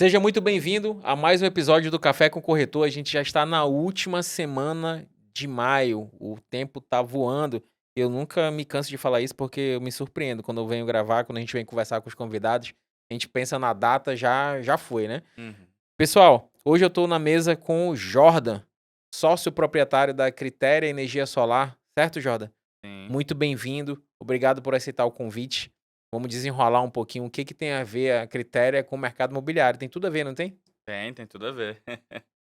Seja muito bem-vindo a mais um episódio do Café com Corretor. A gente já está na última semana de maio. O tempo tá voando. Eu nunca me canso de falar isso porque eu me surpreendo quando eu venho gravar, quando a gente vem conversar com os convidados. A gente pensa na data, já foi, né? Uhum. Pessoal, hoje eu estou na mesa com o Jordan, sócio proprietário da Critéria Energia Solar. Certo, Jordan? Sim. Muito bem-vindo. Obrigado por aceitar o convite. Vamos desenrolar um pouquinho o que tem a ver a Critéria com o mercado imobiliário. Tem tudo a ver, não tem? Tem tudo a ver.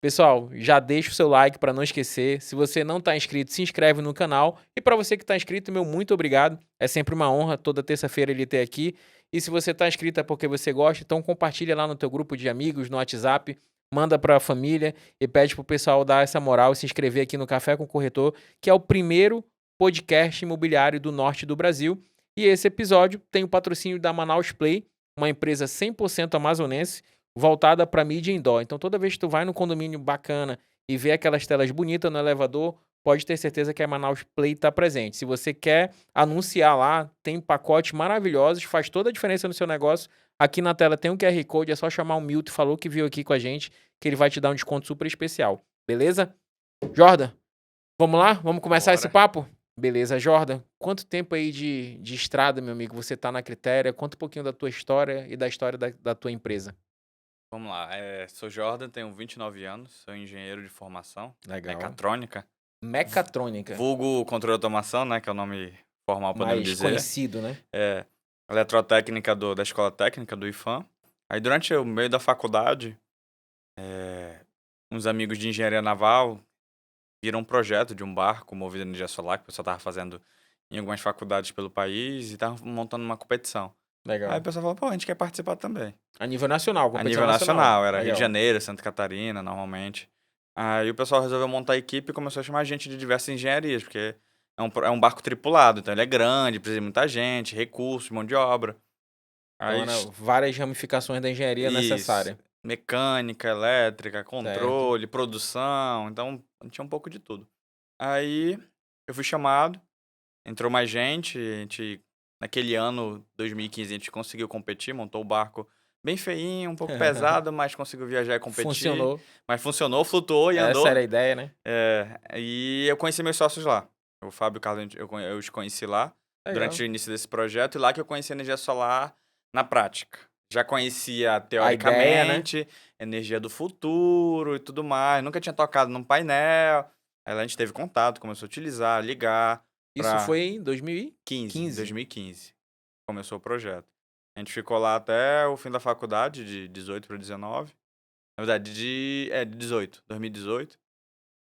Pessoal, já deixa o seu like para não esquecer. Se você não está inscrito, se inscreve no canal. E para você que está inscrito, meu muito obrigado. É sempre uma honra toda terça-feira ele ter aqui. E se você está inscrito é porque você gosta, então compartilha lá no teu grupo de amigos, no WhatsApp, manda para a família e pede pro pessoal dar essa moral e se inscrever aqui no Café com o Corretor, que é o primeiro podcast imobiliário do norte do Brasil. E esse episódio tem o patrocínio da Manaus Play, uma empresa 100% amazonense, voltada para mídia indoor. Então, toda vez que tu vai no condomínio bacana e vê aquelas telas bonitas no elevador, pode ter certeza que a Manaus Play está presente. Se você quer anunciar lá, tem pacotes maravilhosos, faz toda a diferença no seu negócio. Aqui na tela tem um QR Code, é só chamar o Milton, falou que viu aqui com a gente, que ele vai te dar um desconto super especial. Beleza? Jordan, vamos lá? Vamos começar esse Bora. papo? Beleza, Jordan. Quanto tempo aí de estrada, meu amigo, você tá na Critéria? Conta um pouquinho da tua história e da história da tua empresa. Vamos lá. Sou Jordan, tenho 29 anos, sou engenheiro de formação, Legal. mecatrônica, Mecatrônica, vulgo controle de automação, né, que é o nome formal, podemos mais dizer. conhecido, né? É, eletrotécnica da Escola Técnica do IFAM. Aí, durante o meio da faculdade, uns amigos de engenharia naval viram um projeto de um barco movido a energia solar, que o pessoal estava fazendo em algumas faculdades pelo país e estavam montando uma competição. Aí o Legal. pessoal falou, pô, a gente quer participar também. A nível nacional, A competição nível nacional. nacional, era Rio de Legal. Janeiro, Santa Catarina, normalmente. Aí o pessoal resolveu montar a equipe e começou a chamar gente de diversas engenharias, porque é um barco tripulado, então ele é grande, precisa de muita gente, recursos, mão de obra. Então, Aí, eram várias ramificações da engenharia isso, necessária. mecânica, elétrica, Certo. controle, produção, então tinha um pouco de tudo. Aí eu fui chamado, entrou mais gente, naquele ano, 2015, a gente conseguiu competir, montou o barco bem feinho, um pouco pesado, mas conseguiu viajar e competir. Funcionou. Mas funcionou, flutuou e Essa era andou. a ideia, né? E eu conheci meus sócios lá. O Fábio e o Carlos, eu os conheci lá, durante Legal. o início desse projeto, e lá que eu conheci a energia solar na prática. Já conhecia A ideia, né? teoricamente, energia do futuro e tudo mais, nunca tinha tocado num painel. Aí lá a gente teve contato, começou a utilizar, ligar Isso para foi em 15, 2015. 2015, começou o projeto. A gente ficou lá até o fim da faculdade, de 18 para 19. Na verdade, de 18, 2018.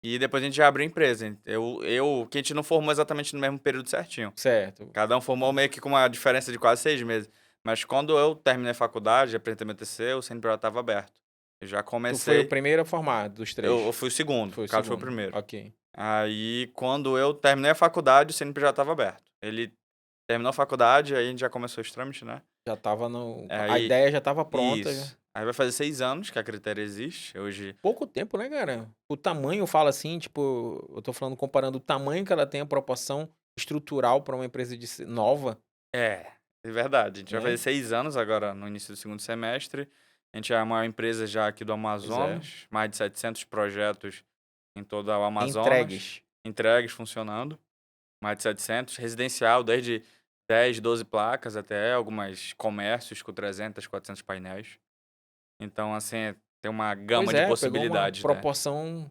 E depois a gente já abriu a empresa. Que a gente não formou exatamente no mesmo período certinho. Certo. Cada um formou meio que com uma diferença de quase 6 meses. Mas quando eu terminei a faculdade, apresentei meu TCC, o CNPJ estava aberto. Eu já Tu foi o comecei. primeiro a formar dos Eu três. fui o segundo, Foi o o Carlos foi o segundo. primeiro. Ok. Aí, quando eu terminei a faculdade, o CNPJ estava aberto. Ele terminou a faculdade, aí a gente já começou os trâmites, né? Já tava no. A Aí, ideia já tava pronta. isso. Aí vai fazer 6 anos que a Critéria existe. Hoje, Pouco tempo, né, cara? O tamanho, fala assim, tipo, eu tô falando comparando o tamanho que ela tem, a proporção estrutural para uma empresa nova, é verdade. A gente vai fazer né? 6 anos agora, no início do segundo semestre. A gente é a maior empresa já aqui do Pois é. Amazonas. Mais de 700 projetos em todo o Amazonas. Entregues. Entregues funcionando. Mais de 700. Residencial, desde 10, 12 placas até algumas comércios com 300, 400 painéis. Então, assim, tem uma gama Pois de é, pegou uma possibilidades, né? proporção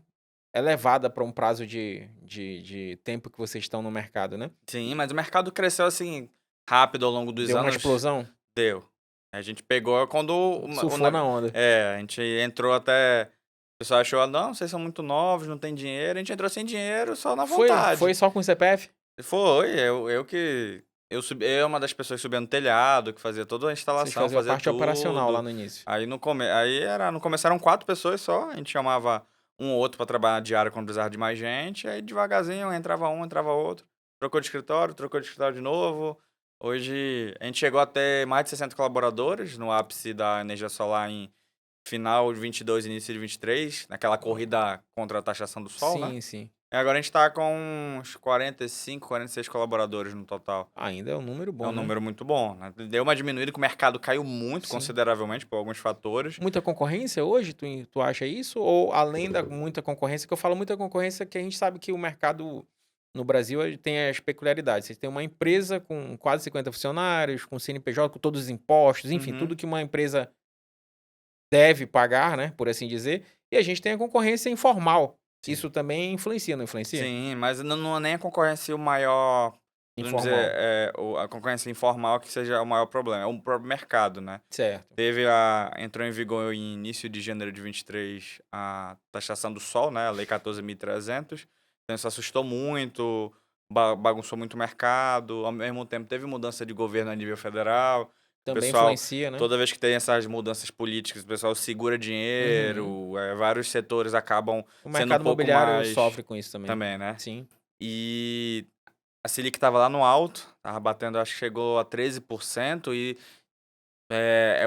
elevada para um prazo de tempo que vocês estão no mercado, né? Sim, mas o mercado cresceu, assim, rápido ao longo dos Deu uma anos. explosão, Deu. A gente pegou quando surfou na onda. a gente entrou até. O pessoal achou, não, vocês são muito novos, não tem dinheiro. A gente entrou sem dinheiro, só na vontade. Foi só com o CPF? Foi, eu que. Eu uma das pessoas que subia no telhado, que fazia toda a Vocês instalação, faziam a fazia parte operacional lá tudo. no início. Aí no começo eram 4 pessoas só, a gente chamava um ou outro pra trabalhar de área quando precisava de mais gente. Aí devagarzinho entrava um, entrava outro. Trocou de escritório de novo. Hoje a gente chegou a ter mais de 60 colaboradores no ápice da energia solar em final de 22, início de 23, naquela Ó, corrida contra a taxação do sol, né? sim, sim. E agora a gente tá com uns 45, 46 colaboradores no total. Ainda é um número É bom, um né? número muito bom, né? Deu uma diminuída que o mercado caiu muito Sim. consideravelmente por alguns fatores. Muita concorrência hoje, tu acha isso? Ou além da muita concorrência, que eu falo muita concorrência, que a gente sabe que o mercado no Brasil ele tem as peculiaridades. Você tem uma empresa com quase 50 funcionários, com CNPJ, com todos os impostos, enfim, Uhum. tudo que uma empresa deve pagar, né, por assim dizer. E a gente tem a concorrência informal. Sim. Isso também influencia, não influencia? Sim, mas não é nem a concorrência o maior, vamos dizer, Informal. a concorrência informal que seja o maior problema, é o próprio mercado, né? Certo. Entrou em vigor em início de janeiro de 23 a taxação do sol, né? A Lei 14.300. Então isso assustou muito, bagunçou muito o mercado. Ao mesmo tempo teve mudança de governo a nível federal. O Também pessoal, influencia, né? toda vez que tem essas mudanças políticas, o pessoal segura Uhum. dinheiro, vários setores acabam O sendo um mercado pouco imobiliário mais sofre com isso também. também, né? Sim. E a Selic estava lá no alto, estava batendo, acho que chegou a 13% e é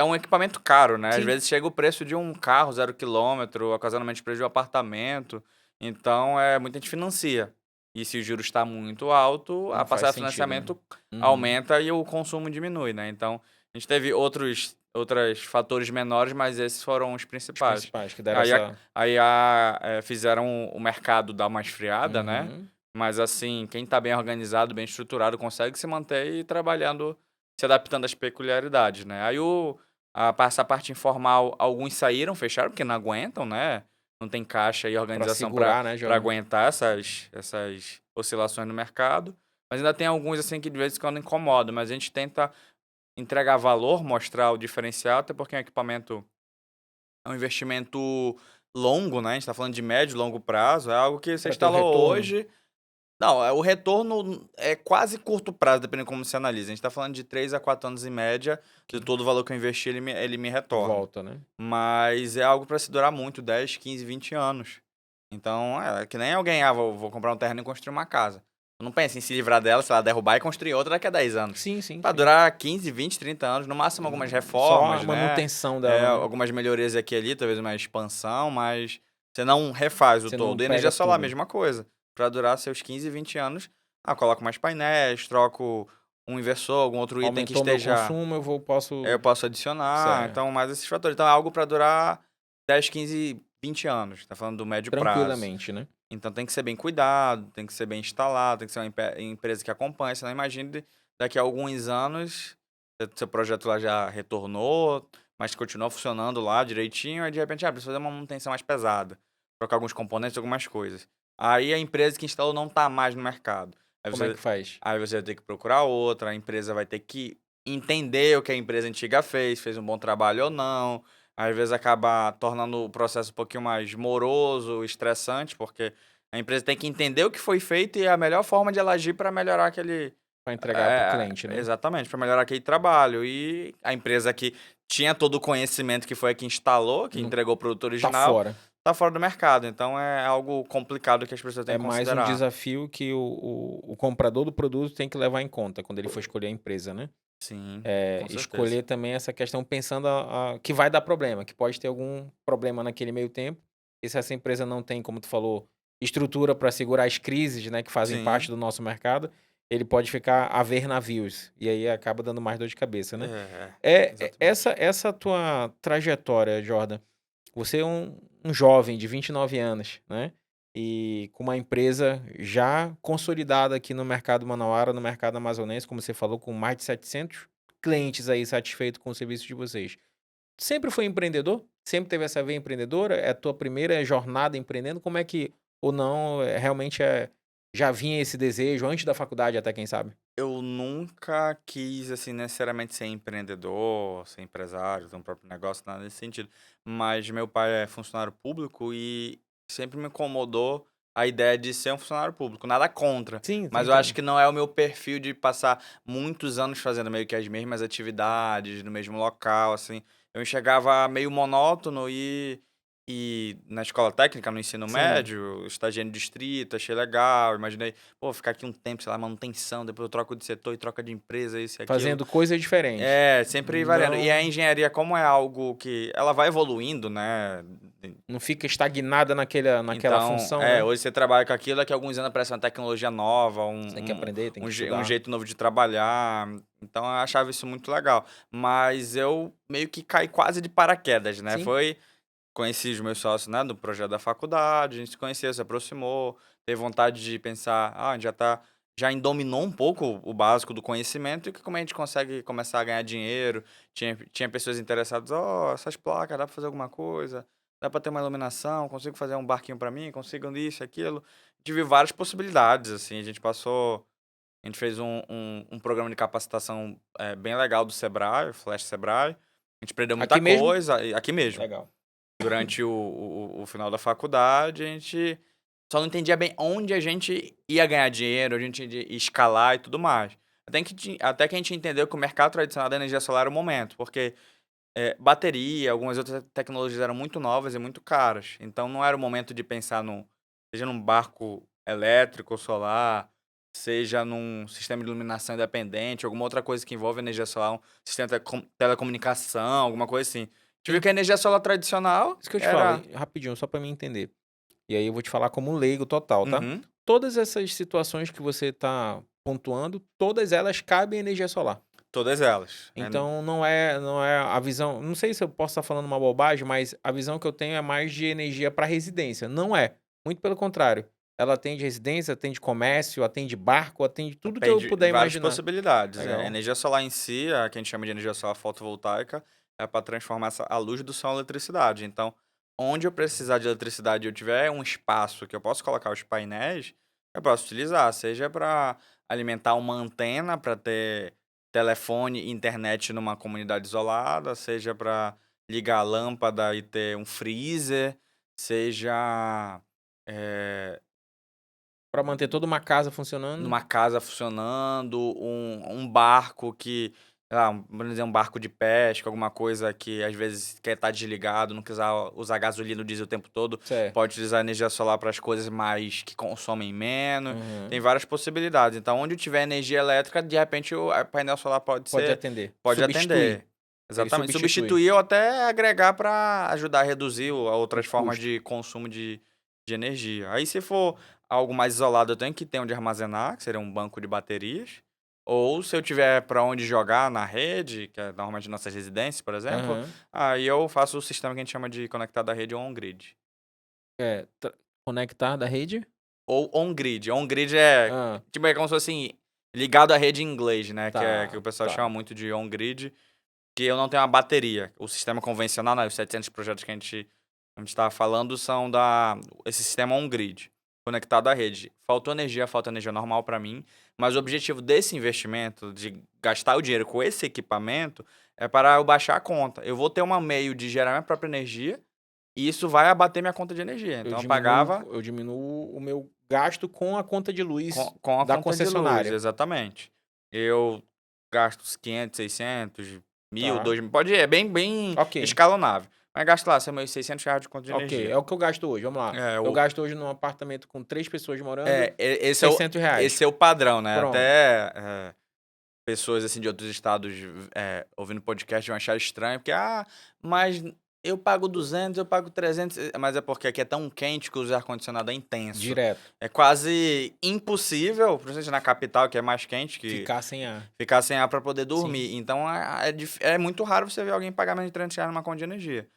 um equipamento caro, né? Às Sim. vezes chega o preço de um carro 0 km, ocasionalmente o preço de um apartamento. Então, muita gente financia. E se o juro está muito alto, a Não faz parcela de sentido, né? financiamento Uhum. aumenta e o consumo diminui, né? Então, a gente teve outros fatores menores, mas esses foram os Os principais. principais que deram Aí, essa. fizeram o mercado dar uma esfriada, né? Uhum. Mas assim, quem está bem organizado, bem estruturado, consegue se manter e trabalhando, se adaptando às peculiaridades, né? Essa parte informal, alguns saíram, fecharam, porque não aguentam, né? Não tem caixa e Pra organização para segurar, né, para Jordan? aguentar essas oscilações no mercado. Mas ainda tem alguns assim que de vez em quando incomodam, mas a gente tenta entregar valor, mostrar o diferencial, até porque é um investimento longo, né? A gente está falando de médio e longo prazo, é algo que você Pra ter o instalou retorno. hoje. Não, o retorno é quase curto prazo, dependendo de como você analisa. A gente tá falando de 3 a 4 anos em média, de Que todo o valor que eu investi, ele me retorna. volta, né? Mas é algo para se durar muito, 10, 15, 20 anos. Então, é que nem alguém, vou comprar um terreno e construir uma casa. Eu não pensa em se livrar dela, se ela derrubar e construir outra daqui a 10 anos. Sim, sim, Para sim. durar 15, 20, 30 anos, no máximo algumas Só a reformas, né? manutenção dela, né? Algumas melhorias aqui e ali, talvez uma expansão, mas você não refaz o Você não todo. E pega energia solar, a tudo. mesma coisa. Para durar seus 15, 20 anos, coloco mais painéis, troco um inversor, algum outro item que Aumentou meu esteja, consumo, eu posso. posso adicionar. Certo. Então, mais esses fatores. Então, é algo para durar 10, 15, 20 anos. Tá falando do médio prazo. Tranquilamente, né? Então, tem que ser bem cuidado, tem que ser bem instalado, tem que ser uma empresa que acompanhe. Você não imagine daqui a alguns anos, seu projeto lá já retornou, mas continua funcionando lá direitinho, aí de repente, precisa fazer uma manutenção mais pesada, trocar alguns componentes, algumas coisas. Aí a empresa que instalou não está mais no mercado. Aí Como é você, que faz? aí você vai ter que procurar outra, a empresa vai ter que entender o que a empresa antiga fez um bom trabalho ou não. Às vezes acaba tornando o processo um pouquinho mais moroso, estressante, porque a empresa tem que entender o que foi feito e a melhor forma de ela agir para melhorar aquele. Pra entregar pro cliente, né? Exatamente, para melhorar aquele trabalho. E a empresa que tinha todo o conhecimento, que foi a que instalou, que Não entregou o produto tá original, fora. está fora do mercado. Então é algo complicado que as pessoas têm É que mais um considerar. desafio que o comprador do produto tem que levar em conta quando ele for escolher a empresa, né? Sim, com certeza. Escolher também essa questão pensando que vai dar problema, que pode ter algum problema naquele meio tempo. E se essa empresa não tem, como tu falou, estrutura para segurar as crises, né, que fazem parte Sim, do nosso mercado, ele pode ficar a ver navios. E aí acaba dando mais dor de cabeça, né? exatamente. Essa tua trajetória, Jordan, você é um jovem de 29 anos, né? E com uma empresa já consolidada aqui no mercado manauara, no mercado amazonense, como você falou, com mais de 700 clientes aí satisfeitos com o serviço de vocês. Sempre foi empreendedor? Sempre teve essa veia empreendedora? É a tua primeira jornada empreendendo? Como é que, ou não, realmente já vinha esse desejo antes da faculdade até, quem sabe? Eu nunca quis, assim, necessariamente ser empreendedor, ser empresário, ter um próprio negócio, nada nesse sentido. Mas meu pai é funcionário público e sempre me incomodou a ideia de ser um funcionário público. Nada contra, Sim, mas eu acho entendo. que não é o meu perfil de passar muitos anos fazendo meio que as mesmas atividades, no mesmo local, assim. Eu enxergava meio monótono e na escola técnica, no ensino Sim. médio, estagiando de distrito, achei legal, imaginei. Pô, ficar aqui um tempo, sei lá, manutenção, depois eu troco de setor e troca de empresa, isso e aquilo. Fazendo coisa diferente. Sempre variando. E a Não. engenharia, como é algo que ela vai evoluindo, né? Não fica estagnada naquela Então, função, né? hoje você trabalha com aquilo, daqui a alguns anos aparece uma tecnologia nova, Você tem que aprender, tem que um estudar. jeito novo de trabalhar. Então, eu achava isso muito legal. Mas eu meio que caí quase de paraquedas, né? Sim. Conheci os meus sócios, né, do projeto da faculdade, a gente se conheceu, se aproximou, teve vontade de pensar, a gente já dominou um pouco o básico do conhecimento e que como a gente consegue começar a ganhar dinheiro. Tinha pessoas interessadas, essas placas, dá pra fazer alguma coisa, dá pra ter uma iluminação, consigo fazer um barquinho pra mim, consigo isso, aquilo. Tive várias possibilidades, assim, a gente fez um programa de capacitação bem legal do Sebrae, Flash Sebrae, a gente aprendeu muita Aqui mesmo? coisa, aqui mesmo Legal. durante o final da faculdade, a gente só não entendia bem onde a gente ia ganhar dinheiro, onde a gente ia escalar e tudo mais. Até que a gente entendeu que o mercado tradicional da energia solar era o momento, porque bateria, algumas outras tecnologias eram muito novas e muito caras. Então não era o momento de pensar seja num barco elétrico ou solar, seja num sistema de iluminação independente, alguma outra coisa que envolve energia solar, um sistema de telecomunicação, alguma coisa assim. Tive Sim. que a energia solar tradicional Isso que eu te falo, era. rapidinho, só pra mim entender. E aí eu vou te falar como leigo total, tá? Uhum. Todas essas situações que você tá pontuando, todas elas cabem em energia solar. Todas elas. Então não é a visão, não sei se eu posso estar falando uma bobagem, mas a visão que eu tenho é mais de energia para residência. Não é, muito pelo contrário. Ela atende residência, atende comércio, atende barco, atende tudo que eu Depende puder de várias imaginar. possibilidades. A Legal. energia solar em si, a que a gente chama de energia solar fotovoltaica, é para transformar a luz do sol em eletricidade. Então, onde eu precisar de eletricidade e eu tiver um espaço que eu posso colocar os painéis, eu posso utilizar, seja para alimentar uma antena para ter telefone e internet numa comunidade isolada, seja para ligar a lâmpada e ter um freezer, seja eh, Para manter toda uma casa funcionando. numa casa funcionando, um barco que, sei lá, vamos dizer, um barco de pesca, alguma coisa que às vezes quer estar desligado, não quiser usar gasolina ou diesel o tempo todo, Certo. pode utilizar energia solar para as coisas mais que consomem menos. Uhum. Tem várias possibilidades. Então, onde tiver energia elétrica, de repente o painel solar Pode atender. pode Substituir. atender. Ele Exatamente. substitui. Substituir ou até agregar para ajudar a reduzir a O outras formas custo. de consumo de energia. Aí, se for algo mais isolado, eu tenho que ter onde armazenar, que seria um banco de baterias. Ou se eu tiver para onde jogar na rede, que é normalmente nossas residências, por exemplo, Aham. aí eu faço o sistema que a gente chama de conectado à rede on-grid. É, conectar da rede? Ou on-grid. On-grid é, Ah, tipo, é como se fosse assim, ligado à rede em inglês, né? Que tá, o pessoal chama tá. muito de on-grid, que eu não tenho uma bateria. O sistema convencional, né, os 700 projetos que a gente estava falando são esse sistema on-grid, conectado à rede. Falta energia normal para mim, mas o objetivo desse investimento, de gastar o dinheiro com esse equipamento, é para eu baixar a conta. Eu vou ter um meio de gerar minha própria energia e isso vai abater minha conta de energia. Eu Então eu diminuo, pagava eu diminuo o meu gasto com a conta de luz com a da conta de luz, concessionária. exatamente. Eu gasto uns 500, 600, 1.000, Tá. 2.000, pode ir, é bem Ok, escalonável. Mas gasto lá, são meus R$ 600 de conta de ok. energia. É o que eu gasto hoje. Vamos lá. É, Eu o, gasto hoje num apartamento com 3 pessoas morando, esse é R$ 600. esse é o padrão, né? Pronto. Até pessoas assim de outros estados ouvindo podcast vão achar estranho, porque, mas eu pago 200, eu pago 300, mas é porque aqui é tão quente que o uso de ar-condicionado é intenso. Direto. É quase impossível, principalmente na capital, que é mais quente, que Ficar sem ar. ficar sem ar para poder Sim. dormir. Então é muito raro você ver alguém pagar menos de R$ 300 numa conta de energia.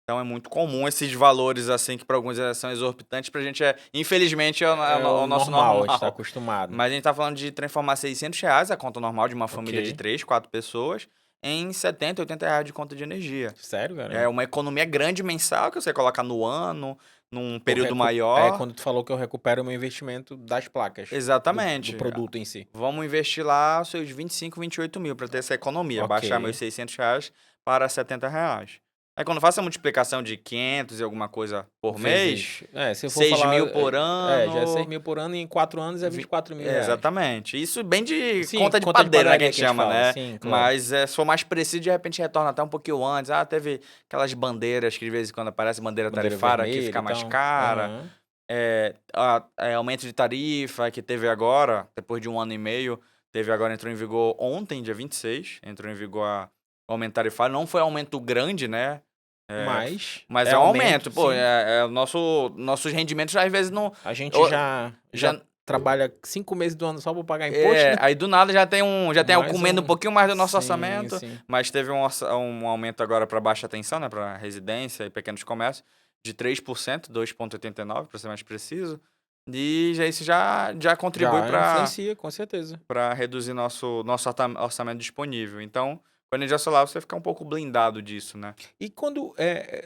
Então é muito comum esses valores assim que para alguns são exorbitantes, pra gente infelizmente É o o nosso normal, a gente tá normal. acostumado. Mas a gente tá falando de transformar R$ 600, a conta normal de uma família de Ok. 3, 4 pessoas, em R$ 70, R$ 80 de conta de energia. Sério, É cara? uma economia grande mensal que você coloca no ano, num período maior. Quando tu falou que eu recupero o meu investimento das placas, do Exatamente. produto em si. Vamos investir lá os seus 25, 28 mil para ter essa economia. Ok. Baixar meus R$ 600 para R$ 70. Aí quando eu faço a multiplicação de 500 e alguma coisa por mês, Vezes. É, se eu for 6 falar. mil por Já é 6 ano. mil por ano e em 4 anos é 24 mil reais. Exatamente. Isso bem de Sim, conta de conta de padeiro, né, que a padaria gente que a gente chama, fala. né? Sim, claro. Mas se for mais preciso, de repente retorna até um pouquinho antes. Teve aquelas bandeiras que de vez em quando aparece, bandeira Bandeira tarifária, que vermelha fica e mais tal. cara. Aham. Aumento de tarifa que teve agora, depois de 1 ano e meio, entrou em vigor ontem, dia 26, entrou em vigor o aumento tarifário. Não foi aumento grande, né? Mas é é um aumento, aumento, pô. sim. Nossos rendimentos, às vezes, não. A gente eu- já já, trabalha 5 meses do ano só pra pagar imposto, né? aí do nada já tem Mais comendo um pouquinho mais do nosso Sim, orçamento, sim. mas teve um aumento agora para baixa tensão, né? Para residência e pequenos comércios, de 3%, 2,89, para ser mais preciso. E isso já contribui Já para influencia, com certeza. reduzir nosso orçamento disponível. Então, com a energia solar, você fica um pouco blindado disso, né? E quando,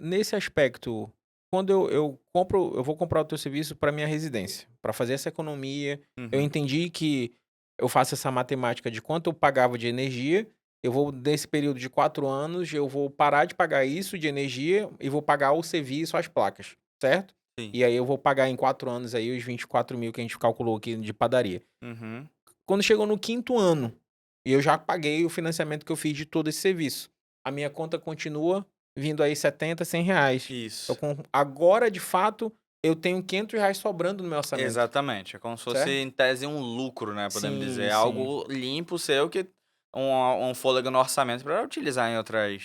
nesse aspecto, quando eu compro, eu vou comprar o teu serviço para minha residência, para fazer essa economia, eu Uhum. entendi que eu faço essa matemática de quanto eu pagava de energia, eu vou, nesse período de 4 anos, eu vou parar de pagar isso de energia e vou pagar o serviço, as placas, certo? Sim. E aí eu vou pagar em 4 anos aí os 24 mil que a gente calculou aqui de padaria. Uhum. Quando chegou no 5º ano, e eu já paguei o financiamento que eu fiz de todo esse serviço, a minha conta continua vindo aí 70, 100 reais. Isso. Agora, de fato, eu tenho 500 reais sobrando no meu orçamento, Exatamente. É como se fosse, certo? em tese, um lucro, né? Podemos dizer. Sim, É sim. algo limpo seu que um fôlego no orçamento para utilizar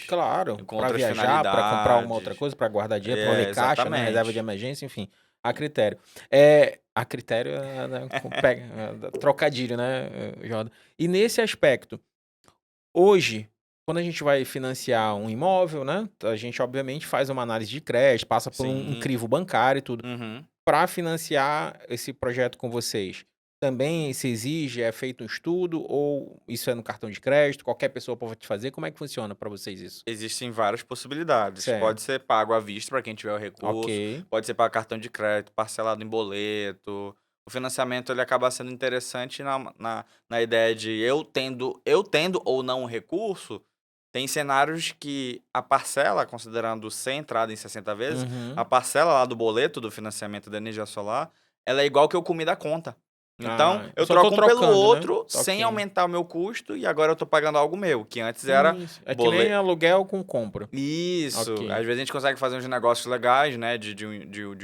Claro, com para outras viajar, para comprar uma outra finalidades. coisa, para guardar dinheiro, para fazer caixa, né, reserva de Exatamente. emergência, enfim, a critério. A critério, né, trocadilho, né, Jordan. E nesse aspecto, hoje, quando a gente vai financiar um imóvel, né, a gente obviamente faz uma análise de crédito, passa por um Sim. crivo bancário e tudo. Uhum. Para financiar esse projeto com vocês, também se exige, é feito um estudo ou isso é no cartão de crédito, qualquer pessoa pode fazer? Como é que funciona para vocês isso? Existem várias possibilidades. Pode Certo, ser pago à vista para quem tiver o ok. recurso, pode ser para cartão de crédito, parcelado em boleto. O financiamento ele acaba sendo interessante na ideia de eu tendo ou não o recurso, tem cenários que a parcela, considerando sem entrada em 60 vezes, a Uhum. parcela lá do boleto do financiamento da energia solar, ela é igual que eu comi da conta. Então, Eu eu só tô troco um pelo trocando, né? outro sem Ok. aumentar o meu custo e agora eu tô pagando algo meu, que antes era Sim, é que nem boleto. aluguel com compra. Isso. Às Ok. vezes a gente consegue fazer uns negócios legais, né? De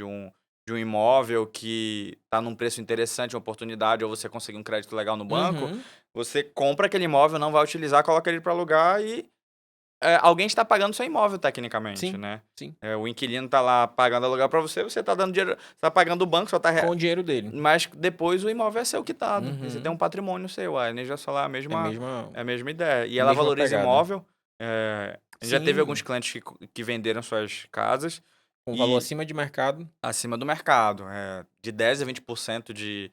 um imóvel que tá num preço interessante, uma oportunidade, ou você conseguir um crédito legal no banco. Uhum. Você compra aquele imóvel, não vai utilizar, coloca ele para alugar e alguém está pagando seu imóvel, tecnicamente, Sim, né? sim. O inquilino tá lá pagando aluguel para você, você tá dando dinheiro, tá pagando o banco, só tá. Com o dinheiro dele. Mas depois o imóvel é seu quitado. E você tem Uhum. um patrimônio seu. A energia solar é a mesma ideia. E A ela mesma valoriza pegada. imóvel. A gente já teve alguns Sim, clientes que venderam suas casas com valor e acima de mercado. acima do mercado. De 10 a 20% de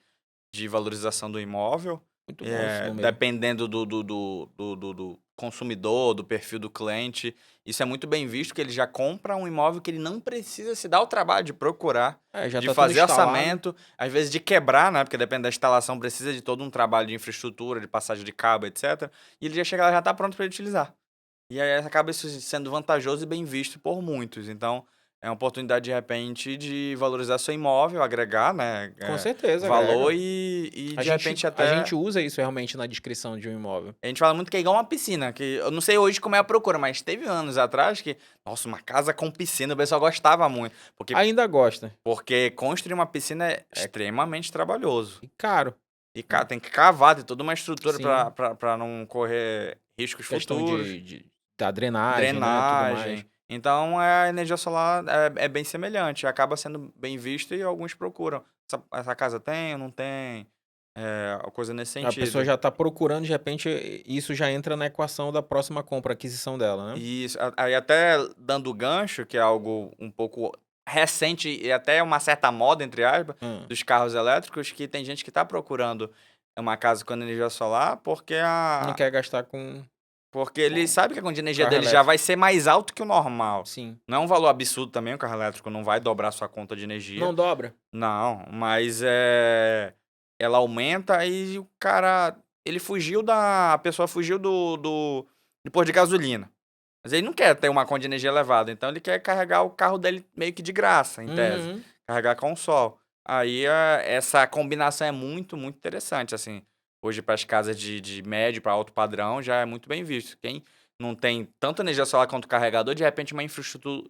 valorização do imóvel. Muito bom esse número. Dependendo do consumidor, do perfil do cliente. Isso é muito bem visto, que ele já compra um imóvel que ele não precisa se dar o trabalho de procurar, Já de tá tudo fazer instalado. orçamento, às vezes de quebrar, né? Porque depende da instalação, precisa de todo um trabalho de infraestrutura, de passagem de cabo, etc. E ele já chega lá, já está pronto para ele utilizar. E aí acaba isso sendo vantajoso e bem visto por muitos. Então, é uma oportunidade, de repente, de valorizar seu imóvel, agregar, né, Com certeza, valor agrega. e, A de gente, repente, a até. gente usa isso realmente na descrição de um imóvel. A gente fala muito que é igual uma piscina, que eu não sei hoje como é a procura, mas teve anos atrás que, nossa, uma casa com piscina, o pessoal gostava muito. Porque, Ainda gosta. porque construir uma piscina é É extremamente trabalhoso. e caro, E, cara, né? tem que cavar, tem toda uma estrutura Sim. pra não correr riscos Questão futuros. da drenagem, né? Tudo mais. Drenagem. Então, a energia solar é bem semelhante, acaba sendo bem vista e alguns procuram. Essa casa tem ou não tem? Coisa nesse A pessoa sentido. já tá procurando, de repente, isso já entra na equação da próxima compra, aquisição dela, né? E isso, aí até dando gancho, que é algo um pouco recente e até uma certa moda, entre aspas, Hã. dos carros elétricos, que tem gente que está procurando uma casa com energia solar Não quer gastar com porque ele sabe que a conta de energia carro dele já vai elétrico. ser mais alto que o normal. Sim. Não é um valor absurdo também, o carro elétrico não vai dobrar sua conta de energia. Não dobra? Não, mas ela aumenta e o cara, a pessoa fugiu do posto de gasolina. Mas ele não quer ter uma conta de energia elevada, então ele quer carregar o carro dele meio que de graça, em tese. Uhum. Carregar com o sol. Aí essa combinação é muito, muito interessante, assim. Hoje para as casas de médio para alto padrão já é muito bem visto. Quem não tem tanto energia solar quanto carregador, de repente uma infraestrutura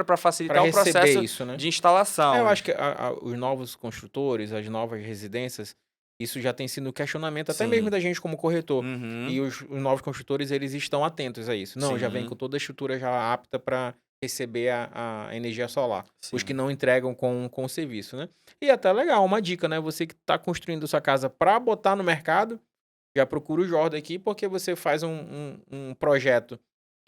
para Pra facilitar o receber processo isso, né? de instalação. Eu acho que os novos construtores, as novas residências, Isso já tem sido um questionamento até mesmo Sim. da gente como corretor. Uhum. E os novos construtores, eles estão atentos a isso. Não, já vem com Sim, toda a estrutura já apta para receber a energia solar. Os que sim. não entregam com o serviço, né? E até legal, uma dica, né? Você que está construindo sua casa para botar no mercado, já procura o Jordan aqui, porque você faz um projeto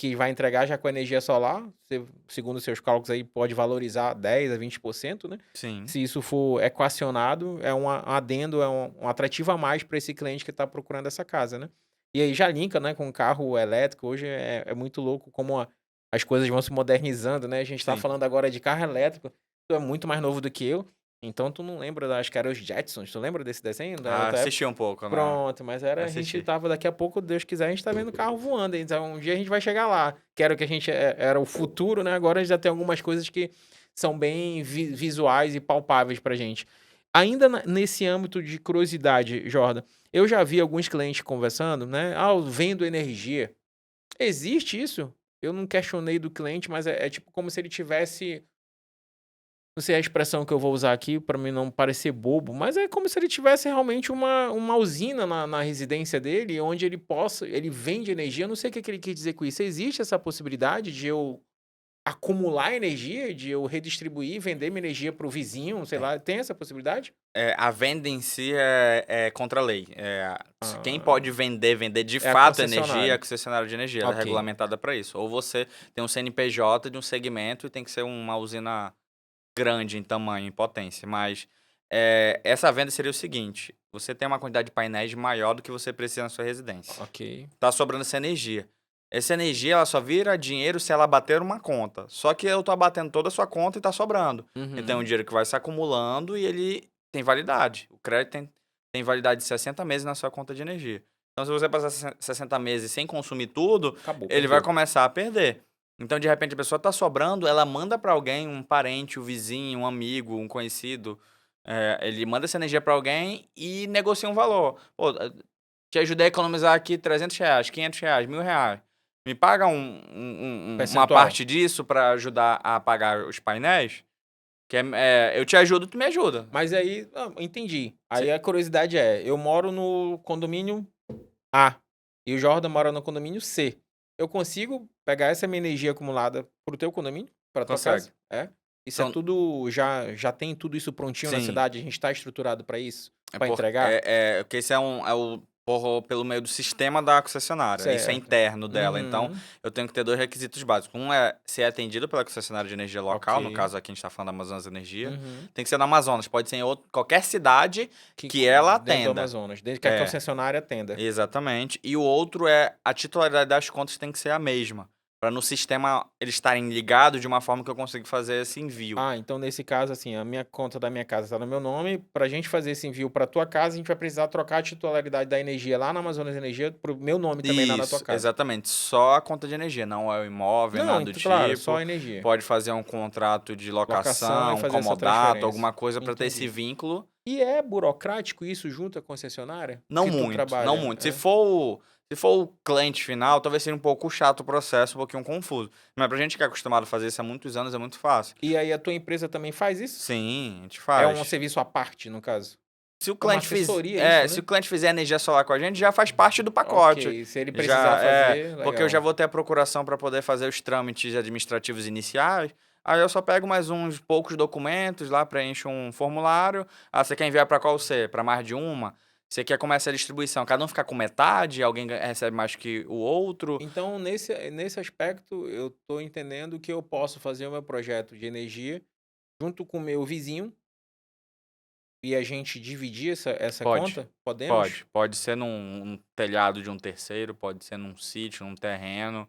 que vai entregar já com energia solar. Você, segundo os seus cálculos aí, pode valorizar 10 a 20%, né? Sim. Se isso for equacionado, é um adendo, é um atrativo a mais para esse cliente que está procurando essa casa, né? E aí já linka, né, com o carro elétrico. Hoje é muito louco como as coisas vão se modernizando, né? A gente tá Sim. falando agora de carro elétrico. Tu é muito mais novo do que eu, então tu não lembra, acho que era os Jetsons. Tu lembra desse desenho da Ah, tua época? assisti um pouco, né? Pronto, mas era a gente Assisti. tava daqui a pouco, Deus quiser, a gente tá vendo carro voando, então um dia a gente vai chegar lá. Que era o que a gente era o futuro, né? Agora já tem algumas coisas que são bem visuais e palpáveis pra gente. Ainda nesse âmbito de curiosidade, Jordan, eu já vi alguns clientes conversando, né? Ah, eu vendo energia. Existe isso? Eu não questionei do cliente, mas é tipo como se ele tivesse, não sei a expressão que eu vou usar aqui para mim não parecer bobo, mas é como se ele tivesse realmente uma usina na residência dele, onde ele vende energia. Eu não sei o que que ele quis dizer com isso. Existe essa possibilidade de eu acumular energia, de eu redistribuir, vender minha energia para o vizinho, sei É. lá, tem essa possibilidade? A venda em si é contra a lei. Quem pode Ah, vender de é a fato energia é a concessionária. concessionária de energia. Ela é Ok. regulamentada para isso. Ou você tem um CNPJ de um segmento e tem que ser uma usina grande em tamanho, em potência. Mas essa venda seria o seguinte: você tem uma quantidade de painéis maior do que você precisa na sua residência. Ok. Tá sobrando essa energia. Essa energia ela só vira dinheiro se ela bater uma conta. Só que eu tô abatendo toda a sua conta e tá sobrando. Então é um Uhum. dinheiro que vai se acumulando e ele tem validade. O crédito tem validade de 60 meses na sua conta de energia. Então, se você passar 60 meses sem consumir tudo, Acabou, ele vai perdeu. começar a perder. Então, de repente, a pessoa tá sobrando, ela manda para alguém, um parente, um vizinho, um amigo, um conhecido. Ele manda essa energia para alguém e negocia um valor. Pô, te ajudei a economizar aqui R$ 300, R$ 500, R$ 1.000. Me paga uma Percentual. parte disso para ajudar a pagar os painéis? Eu te ajudo, tu me ajuda. Mas aí, entendi. Aí Se- a curiosidade é, eu moro no condomínio A e o Jordan mora no condomínio C. Eu consigo pegar essa minha energia acumulada pro teu condomínio, pra tua Consegue. casa? É? Isso é São, tudo, já tem tudo isso prontinho na sim, cidade? A gente tá estruturado pra isso? é Pra por, entregar? porque esse pelo meio do sistema da concessionária. Isso é Certo. interno dela. Então, Uhum. eu tenho que ter dois requisitos básicos. Um é ser atendido pela concessionária de energia local, no Ok. caso aqui a gente está falando da Amazonas Energia. Uhum. Tem que ser no Amazonas, pode ser em qualquer cidade Que que ela dentro do atenda. Amazonas, desde que a É. concessionária atenda. Exatamente. E o outro é a titularidade das contas tem que ser a mesma, para no sistema eles estarem ligados de uma forma que eu consiga fazer esse envio. Ah, então nesse caso, assim, a minha conta da minha casa tá no meu nome. Pra gente fazer esse envio pra tua casa, a gente vai precisar trocar a titularidade da energia lá na Amazonas Energia pro meu nome também lá na tua Isso, casa. exatamente. Só a conta de energia, não é o imóvel, Não, nada do claro, só tipo. a energia. Pode fazer um contrato de Locação e locação, um fazer essa comodato, transferência. alguma coisa para ter esse Entendi. vínculo. E é burocrático isso junto à concessionária? Não Que tu muito, não trabalha, muito. Se é? for o cliente final, talvez seja um pouco chato o processo, um pouquinho confuso. Mas pra gente que é acostumado a fazer isso há muitos anos, é muito fácil. E aí a tua empresa também faz isso? Sim, a gente É um faz. serviço à parte, no caso? Se o É uma cliente assessoria isso, se né? o cliente fizer energia solar com a gente, já faz parte do pacote. Ok, se ele precisar Já é, fazer, porque eu já legal. vou ter a procuração para poder fazer os trâmites administrativos iniciais. Aí eu só pego mais uns poucos documentos lá, preencho um formulário. Ah, você quer enviar para qual C? Para mais de uma? Você quer começar a distribuição? Cada um ficar com metade, alguém recebe mais que o outro. Então, nesse aspecto, eu tô entendendo que eu posso fazer o meu projeto de energia junto com o meu vizinho e a gente dividir essa Pode, conta? Podemos? pode ser num telhado de um terceiro, pode ser num sítio, num terreno.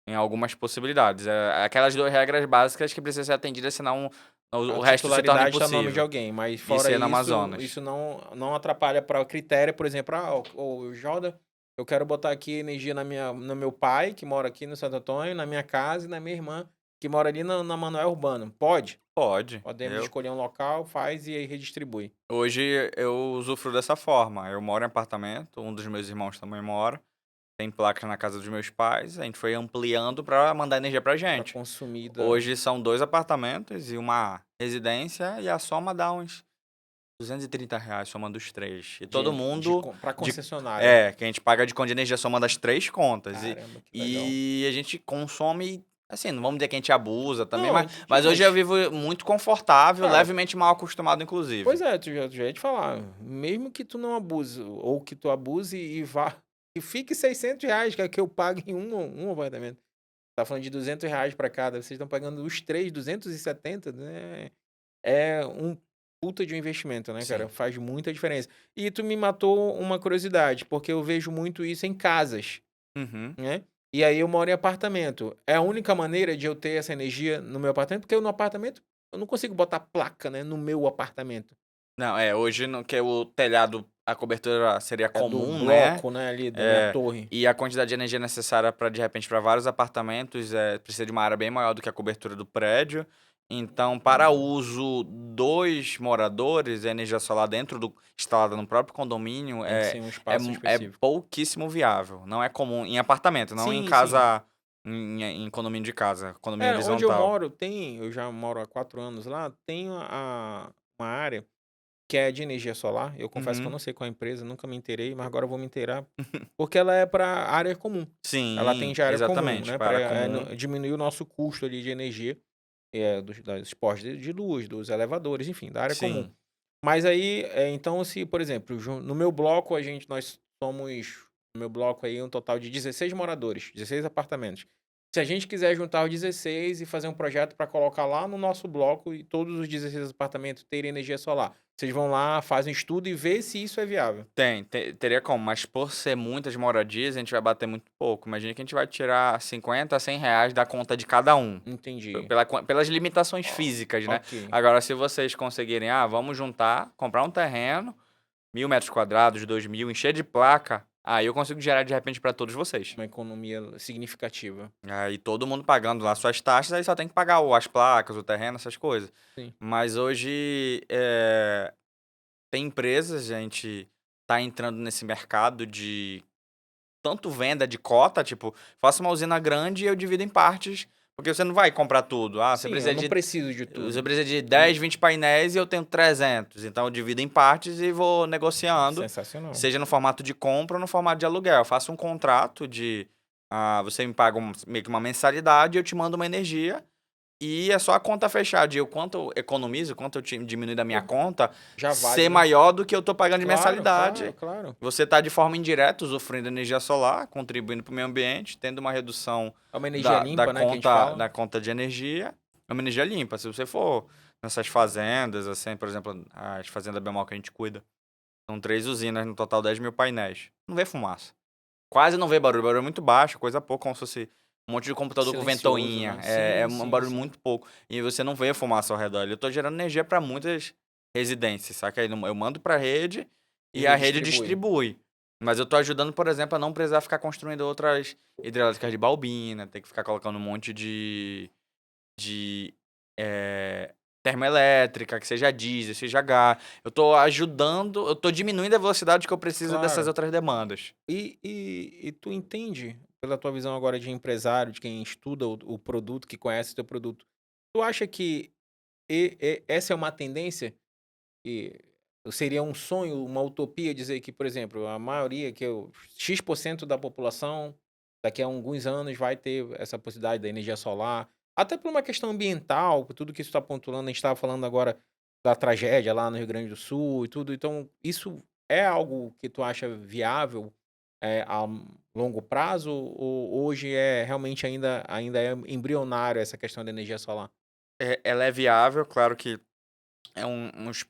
Em algumas possibilidades. Aquelas 2 regras básicas que precisam ser atendidas, senão o A resto se torna titularidade está no nome de impossível. alguém, mas E fora ser no isso, Amazonas. isso não atrapalha para o critério, por exemplo, o Jordan, eu quero botar aqui energia no meu pai, que mora aqui no Santo Antônio, na minha casa e na minha irmã, que mora ali na Manoel Urbano. Pode? Pode. Podemos escolher um local, faz e aí redistribui. Hoje eu usufruo dessa forma. Eu moro em apartamento, um dos meus irmãos também mora. Tem placas na casa dos meus pais. A gente foi ampliando para mandar energia pra Para gente. consumida. Hoje são 2 apartamentos e uma residência e a soma dá uns R$ 230 somando os três. E todo mundo Pra de concessionária. que a gente paga de conta de energia somando as 3 contas. Caramba, que legal. E a gente consome, assim, não vamos dizer que a gente abusa também, Não, mas entendi, mas hoje eu mas... vivo muito confortável, Cara, levemente mal acostumado inclusive. pois é, tu já ia te falar, mesmo que tu não abuse, ou que tu abuse e vá, e fique R$ 600, que é que eu pago em um apartamento. Tá falando de R$ 200 pra cada, vocês estão pagando os três, 270, né? É um puta de um investimento, né, cara? Sim. Faz muita diferença. E tu me matou uma curiosidade, porque eu vejo muito isso em casas, Uhum. né? E aí eu moro em apartamento. É a única maneira de eu ter essa energia no meu apartamento, porque eu no apartamento eu não consigo botar placa, né, no meu apartamento. Não, hoje no que o telhado, a cobertura seria É do comum, né, bloco, né, ali da minha é, torre. e a quantidade de energia necessária para de repente, para vários apartamentos, precisa de uma área bem maior do que a cobertura do prédio. Então, para uso dos moradores, a energia solar instalada no próprio condomínio Tem que ser um é espaço é específico. pouquíssimo viável. Não é comum em apartamento, não em Sim, sim. casa, em condomínio de casa, condomínio É, onde eu horizontal. moro eu já moro há 4 anos lá, tem uma área que é de energia solar. Eu confesso que eu Uhum. não sei qual é a empresa, nunca me inteirei, mas agora eu vou me inteirar, porque ela é para área comum. Ela Sim, atende a área comum, exatamente, né, para para comum. diminuir o nosso custo ali de energia, dos postos de luz, dos elevadores, enfim, da área comum. Sim. Mas aí, então se, por exemplo, no meu bloco nós somos, no meu bloco aí, um total de 16 moradores, 16 apartamentos. Se a gente quiser juntar os 16 e fazer um projeto para colocar lá no nosso bloco e todos os 16 apartamentos terem energia solar, vocês vão lá, fazem um estudo e vê se isso é viável. Teria como, mas por ser muitas moradias, a gente vai bater muito pouco. Imagina que a gente vai tirar R$ 50 a R$ 100 da conta de cada um, Entendi. pelas limitações físicas, né. Ok. Agora, se vocês conseguirem: "Ah, vamos juntar, comprar um terreno, 1.000 metros quadrados, 2.000, encher de placa", aí eu consigo gerar de repente para todos vocês. Uma economia significativa. Aí todo mundo pagando lá suas taxas, aí só tem que pagar as placas, o terreno, essas coisas. Sim. Mas hoje, tem empresas, a gente tá entrando nesse mercado de tanto venda de cota, tipo, faça uma usina grande e eu divido em partes, porque você não vai comprar tudo. Ah, Sim, eu não preciso de você tudo. precisa de Eu não 10, 20 painéis e eu tenho 300. Então eu divido em partes e vou negociando, Sensacional. seja no formato de compra ou no formato de aluguel. Eu faço um contrato você me paga meio que uma mensalidade e eu te mando uma energia. E é só a conta fechar de o quanto eu economizo, quanto eu diminuo da minha Pô, conta, já ser vale. maior do que eu tô pagando de Claro, claro, mensalidade. claro. Você está de forma indireta usufruindo energia solar, contribuindo para o meio ambiente, tendo uma redução É uma energia da limpa, né, que a gente conta fala. de energia. É uma energia limpa. Se você for nessas fazendas, assim, por exemplo, as fazendas Bemol que a gente cuida, são 3 usinas, no total 10.000 painéis. Não vê fumaça. Quase não vê barulho. Barulho é muito baixo, coisa pouca, como se fosse um monte de computador com Silencioso, ventoinha. né. É Sim, um sim, barulho sim. muito pouco. E você não vê fumaça ao redor. Eu tô gerando energia para muitas residências, saca? Aí eu mando pra rede E e a rede redistribui. distribui. Mas eu tô ajudando, por exemplo, a não precisar ficar construindo outras hidrelétricas de Balbina, ter que ficar colocando um monte de termoelétrica, que seja diesel, seja gás. Eu tô diminuindo a velocidade que eu preciso dessas Claro. outras demandas. E tu entende, pela tua visão agora de empresário, de quem estuda o produto, que conhece o teu produto, tu acha que essa é uma tendência? E seria um sonho, uma utopia dizer que, por exemplo, a maioria, que é o X% da população, daqui a alguns anos vai ter essa possibilidade da energia solar, até por uma questão ambiental, por tudo que isso está pontuando, a gente estava falando agora da tragédia lá no Rio Grande do Sul e tudo, então isso é algo que tu acha viável a longo prazo ou hoje é realmente ainda é embrionário essa questão da energia solar? Ela é viável, claro que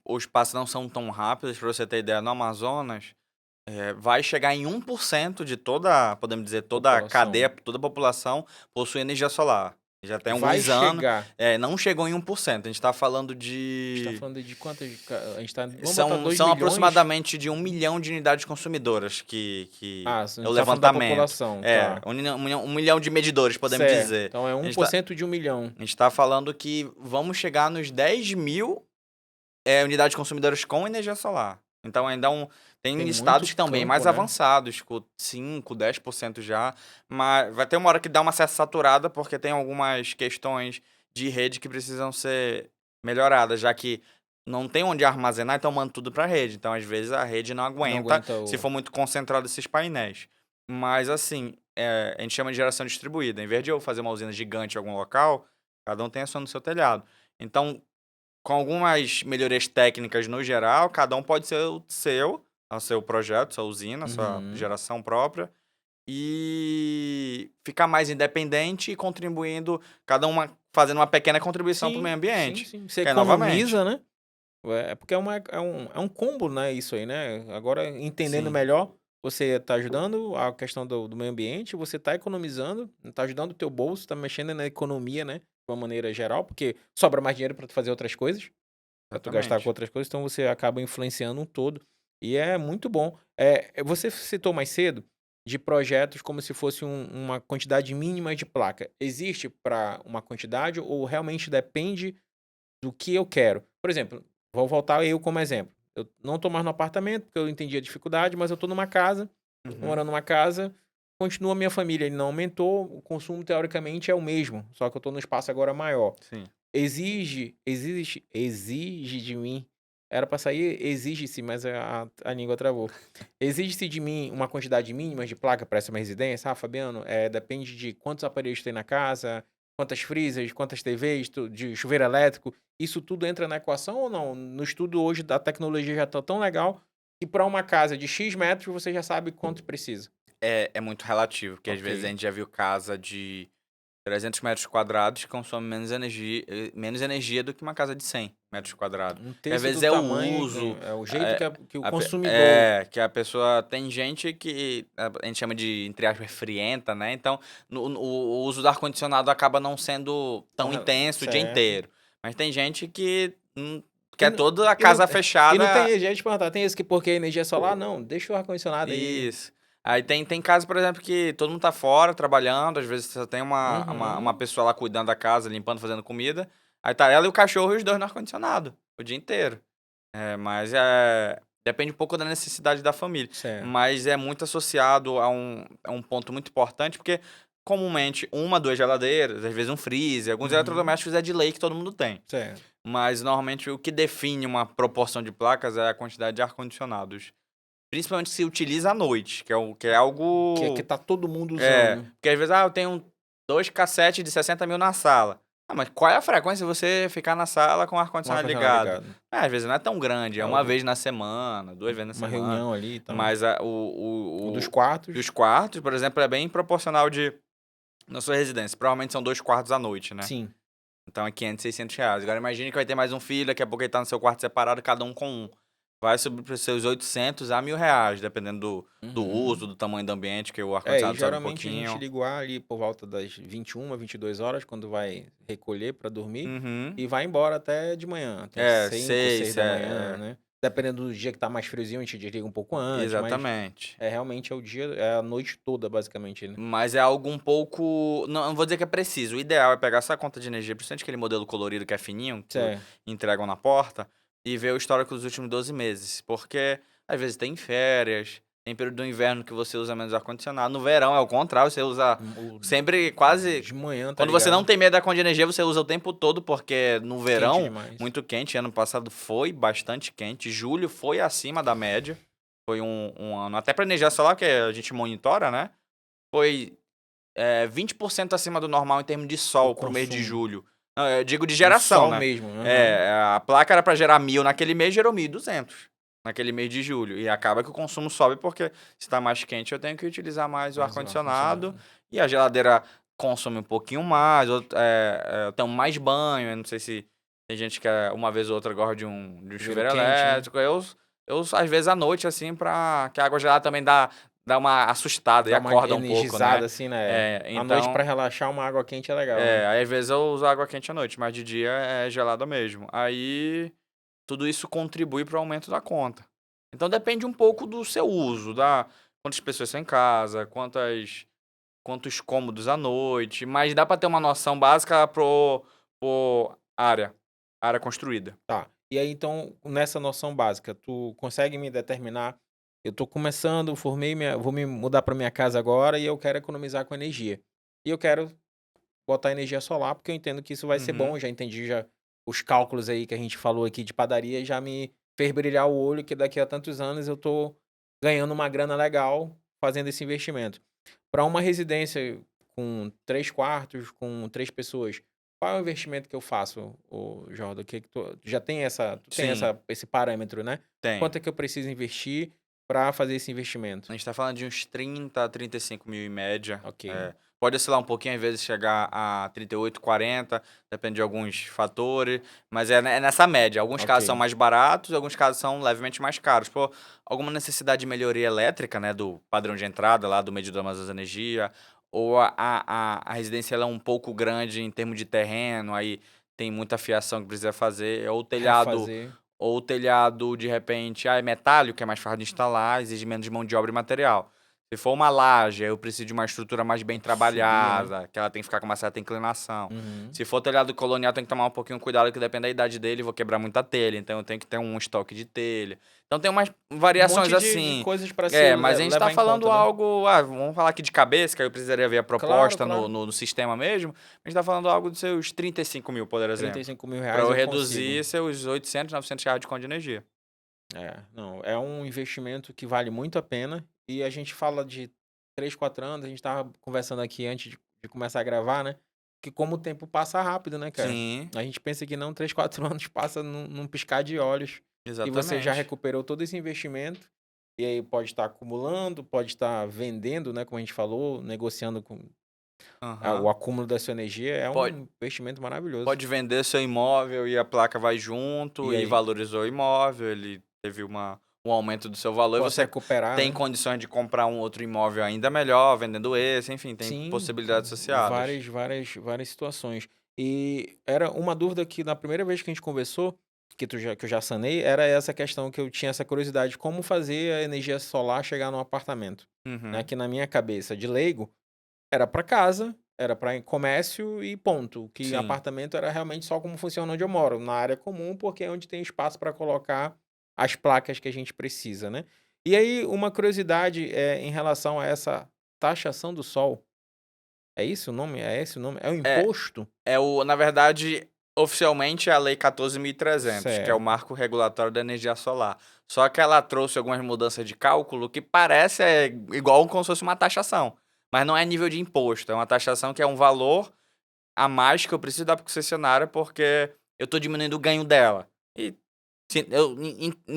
os passos não são tão rápidos. Para você ter ideia, no Amazonas, vai chegar em 1% de toda, podemos dizer, toda a População. cadeia, toda a população possui energia solar. Já tem Vai alguns anos, chegar. não chegou em 1%. A gente está falando A gente tá de falando de quantas a gente tá vamos botar são 2 milhões. aproximadamente de 1 milhão de unidades consumidoras que A é o gente tá falando da levantamento. população, tá. 1 milhão de medidores, podemos Certo, dizer. então é A um gente por está cento de 1 milhão. falando que vamos chegar nos 10.000 unidades consumidoras com energia solar. Então ainda tem Tem estados muito que estão bem mais campo, né. avançados, com 5, 10% já, mas vai ter uma hora que dá uma certa saturada, porque tem algumas questões de rede que precisam ser melhoradas, já que não tem onde armazenar, então manda tudo para a rede. Então, às vezes, a rede não Não aguenta aguenta se o. for muito concentrado esses painéis. Mas, assim, a gente chama de geração distribuída. Em vez de eu fazer uma usina gigante em algum local, cada um tem a sua no seu telhado. Então, com algumas melhorias técnicas no geral, cada um pode ser o seu projeto, sua usina, sua Uhum. geração própria, e ficar mais independente e contribuindo, cada uma fazendo uma pequena contribuição para o meio Sim, sim, ambiente. sim. Você Que é novamente. economiza, né? É porque é um combo, né, isso aí, né? Agora, entendendo Sim, melhor, você tá ajudando a questão do meio ambiente, você tá economizando, tá ajudando o teu bolso, tá mexendo na economia, né, de uma maneira geral, porque sobra mais dinheiro para tu fazer outras coisas, para tu gastar com exatamente. outras coisas, então você acaba influenciando um todo. E é muito bom. Você citou mais cedo de projetos como se fosse uma quantidade mínima de placa. Existe para uma quantidade ou realmente depende do que eu quero? Por exemplo, vou voltar eu como exemplo. Eu não tô mais no apartamento, porque eu entendi a dificuldade, mas eu tô numa casa, Uhum, morando numa casa, continua a minha família, ele não aumentou, o consumo teoricamente é o mesmo, só que eu tô num espaço agora maior. sim. Exige de mim, era pra sair exige-se, mas a língua travou. Exige-se de mim uma quantidade mínima de placa para essa minha residência? Ah, Fabiano, depende de quantos aparelhos tem na casa, quantas freezers, quantas TVs, de chuveiro elétrico. Isso tudo entra na equação ou não? No estudo hoje da tecnologia já tá tão legal que para uma casa de X metros você já sabe quanto precisa. É muito relativo, porque às Ok. vezes a gente já viu casa de 300 metros quadrados que consome menos energia do que uma casa de 100 metros quadrados. Um E às terço vezes do é o tamanho, uso, é o jeito é, que o consumidor. que a pessoa. Tem gente que a gente chama de, entre aspas, frienta, né? Então, o uso do ar-condicionado acaba não sendo tão intenso o dia Certo. inteiro. Mas tem gente que E quer não, toda a e não, casa e não tem fechada. jeito de perguntar, tem esse que porque a energia é solar? Não, deixa o ar-condicionado aí. Isso. Aí tem casos, por exemplo, que todo mundo tá fora trabalhando, às vezes só tem uma Uhum. pessoa lá cuidando da casa, limpando, fazendo comida. Aí tá ela e o cachorro e os dois no ar-condicionado, o dia inteiro. Mas depende um pouco da necessidade da família. Certo, Mas é muito associado a um ponto muito importante, porque comumente uma, duas geladeiras, às vezes um freezer, alguns uhum, eletrodomésticos é de lei que todo mundo tem. certo. Mas normalmente o que define uma proporção de placas é a quantidade de ar-condicionados. Principalmente se utiliza à noite, que é Que algo. tá todo mundo usando. Porque às vezes, eu tenho dois cassetes de 60 mil na sala. Ah, mas qual é a frequência de você ficar na sala com o Com o ar-condicionado ar-condicionado ligado? ligado. Às vezes não é tão grande, é É uma o vez na semana, duas vezes na uma semana. reunião ali e tal. Mas O dos dos quartos, quartos, por exemplo, é bem proporcional na sua residência. Provavelmente são 2 quartos à noite, né? sim. Então é 500, R$ 600. Agora imagine que vai ter mais um filho, daqui a pouco ele tá no seu quarto separado, cada um com um. Vai subir para os seus 800 a R$ 1.000, dependendo do uso, Uhum. do tamanho do ambiente, que o E ar-condicionado sobe um geralmente a gente pouquinho. liga o ar ali por volta das 21, 22 horas, quando vai recolher pra dormir, Uhum. e vai embora até de manhã, até 5, 6 6, da manhã, né. Dependendo do dia que tá mais friozinho, a gente desliga um pouco antes, mas exatamente. realmente é o dia é a noite toda basicamente, né. Mas é algo um pouco. Não vou dizer que é preciso. O ideal é pegar essa conta de energia, principalmente aquele modelo colorido que é fininho, que Certo. entregam na porta, e ver o histórico dos últimos 12 meses. Porque às vezes tem férias, tem período do inverno que você usa menos ar-condicionado. No verão é o contrário, você usa O sempre quase. de manhã, tá Quando você não ligado? tem medo da conta de energia, você usa o tempo todo, porque no Quente verão, demais. muito quente. Ano passado foi bastante quente. Julho foi acima da média. Foi um ano. Até para energia solar, que a gente monitora, né? Foi 20% acima do normal em termos de O sol pro mês de consumo. julho. Não, eu digo de De geração, sol né? mesmo, aham. A placa era para gerar 1.000 naquele mês, gerou 1.200 naquele mês de julho. E acaba que o consumo sobe porque se tá mais quente eu tenho que utilizar mais o Mas o ar-condicionado ar-condicionado. e a geladeira consome um pouquinho mais. Eu tenho mais banho, eu não sei se tem gente que uma vez ou outra gosta de um Chuveiro chuveiro quente, né. elétrico. Eu às vezes à noite, assim, pra que a água gelada também dá uma assustada e Dá uma acorda um pouco, né? energizada assim, né. À noite pra Então, relaxar uma água quente é legal, né. aí às vezes eu uso água quente à noite, mas de dia é gelada mesmo. Aí tudo isso contribui para o aumento da conta. Então depende um pouco do seu uso, da quantas pessoas são em casa, quantos cômodos à noite, mas dá para ter uma noção básica por área construída. Tá. E aí então, nessa noção básica, tu consegue me determinar eu tô começando, formei minha vou me mudar pra minha casa agora e eu quero economizar com energia. E eu quero botar energia solar, porque eu entendo que isso vai ser bom, Uhum. eu já entendi já os cálculos aí que a gente falou aqui de padaria já me fez brilhar o olho que daqui a tantos anos eu tô ganhando uma grana legal fazendo esse investimento. Para uma residência com 3 quartos, com 3 pessoas, qual é o investimento que eu faço, ô Jordan? O que que tu já tem tu tem Sim, esse parâmetro, né? tem. Quanto é que eu preciso investir para fazer esse investimento? A gente tá falando de uns 30 a 35 mil em média. Ok, Pode oscilar um pouquinho, às vezes chegar a 38, 40, depende de alguns fatores, mas é nessa média. Alguns casos são ok, mais baratos, alguns casos são levemente mais caros. Por alguma necessidade de melhoria elétrica, né, do padrão de entrada lá do medidor de armazenamento de energia, ou a residência ela é um pouco grande em termos de terreno, aí tem muita fiação que precisa fazer, refazer. ou o telhado, de repente, é metálico, que é mais fácil de instalar, exige menos mão de obra e material. Se for uma laje, aí eu preciso de uma estrutura mais bem Tem que subir, né? trabalhada, que ela tem que ficar com uma certa inclinação. Uhum. Se for telhado colonial, tem que tomar um pouquinho cuidado, que depende da idade dele, vou quebrar muita telha, então eu tenho que ter um estoque de telha. Então tem umas Um variações monte de assim. coisas para se Mas a gente tá levar em falando conta, né? algo. Vamos falar aqui de cabeça, que aí eu precisaria ver a Claro, proposta claro. no sistema mesmo. A gente tá falando algo de seus 35 mil, por trinta e exemplo. cinco mil Para reais eu eu consigo. reduzir seus 800, 900 reais de conta de energia. Não, é um investimento que vale muito a pena. E a gente fala de 3, 4 anos, a gente tava conversando aqui antes de começar a gravar, né? Que como o tempo passa rápido, né, cara? Sim, A gente pensa que não, 3, 4 anos passa num piscar de olhos. E você já exatamente. recuperou todo esse investimento. E aí pode estar acumulando, pode estar vendendo, né? Como a gente falou, negociando com o Aham. acúmulo da sua energia. É Pode, um investimento maravilhoso. pode vender seu imóvel e a placa vai junto E e aí? valorizou o imóvel, ele teve um aumento do seu valor e Posso você recuperar, tem né? condições de comprar um outro imóvel ainda melhor, vendendo esse, enfim, tem Sim, possibilidades associadas. várias situações. E era uma dúvida que na primeira vez que a gente conversou, que eu já sanei, era essa questão que eu tinha essa curiosidade, como fazer a energia solar chegar no apartamento, né? Uhum. Que na minha cabeça de leigo era para casa, era para comércio e ponto. Que Sim. apartamento era realmente só como funciona onde eu moro, na área comum, porque é onde tem espaço para colocar as placas que a gente precisa, né? E aí, uma curiosidade em relação a essa taxação do sol. É isso o nome? É esse o nome? É o É, imposto? na verdade, oficialmente é a Lei 14.300, que é o Certo. marco regulatório da energia solar. Só que ela trouxe algumas mudanças de cálculo que parece igual como se fosse uma taxação. Mas não é nível de imposto, é uma taxação que é um valor a mais que eu preciso dar para concessionária porque eu tô diminuindo o ganho dela. E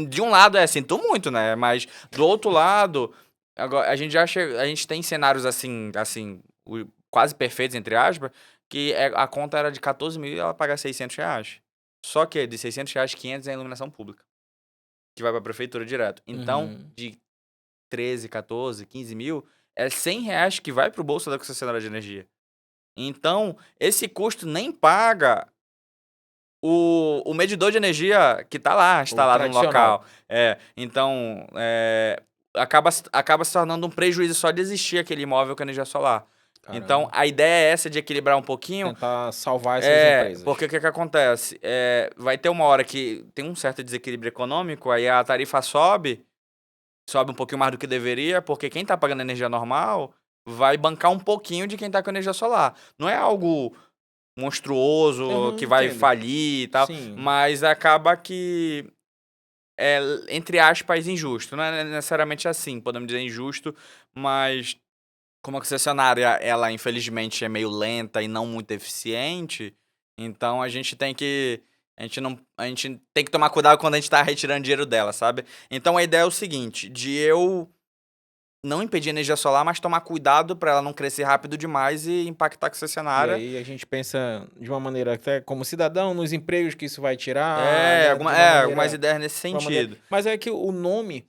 de um lado sinto muito, né? Mas do outro lado, agora a gente tem cenários assim, quase perfeitos entre aspas, que a conta era de 14 mil e ela paga 600 reais. Só que de 600 reais, 500 é a iluminação pública, que vai para a prefeitura direto. Então, Uhum. de 13, 14, 15 mil, é 100 reais que vai para o bolso da concessionária de energia. Então, esse custo nem paga o medidor de energia que tá lá, O instalado no tradicional. local. Então, acaba se tornando um prejuízo só de existir aquele imóvel com energia solar. Então, Caramba. a ideia é essa de equilibrar um pouquinho. Tentar salvar essas empresas. Porque o que que acontece? Vai ter uma hora que tem um certo desequilíbrio econômico, aí a tarifa sobe um pouquinho mais do que deveria, porque quem tá pagando energia normal vai bancar um pouquinho de quem tá com energia solar. Não é algo monstruoso Aham, que vai entendo. falir e tal, Sim. mas acaba que é, entre aspas, injusto. Não é necessariamente assim, podemos dizer injusto, mas como a concessionária, ela infelizmente é meio lenta e não muito eficiente, então a gente tem que. A gente tem que tomar cuidado quando a gente tá retirando dinheiro dela, sabe? Então a ideia é o seguinte, de eu não impedir a energia solar, mas tomar cuidado para ela não crescer rápido demais e impactar a E concessionária. aí a gente pensa de uma maneira até como cidadão nos empregos que isso vai tirar, né? De uma Algumas maneira, ideias nesse de uma maneira. sentido. Mas é que o nome,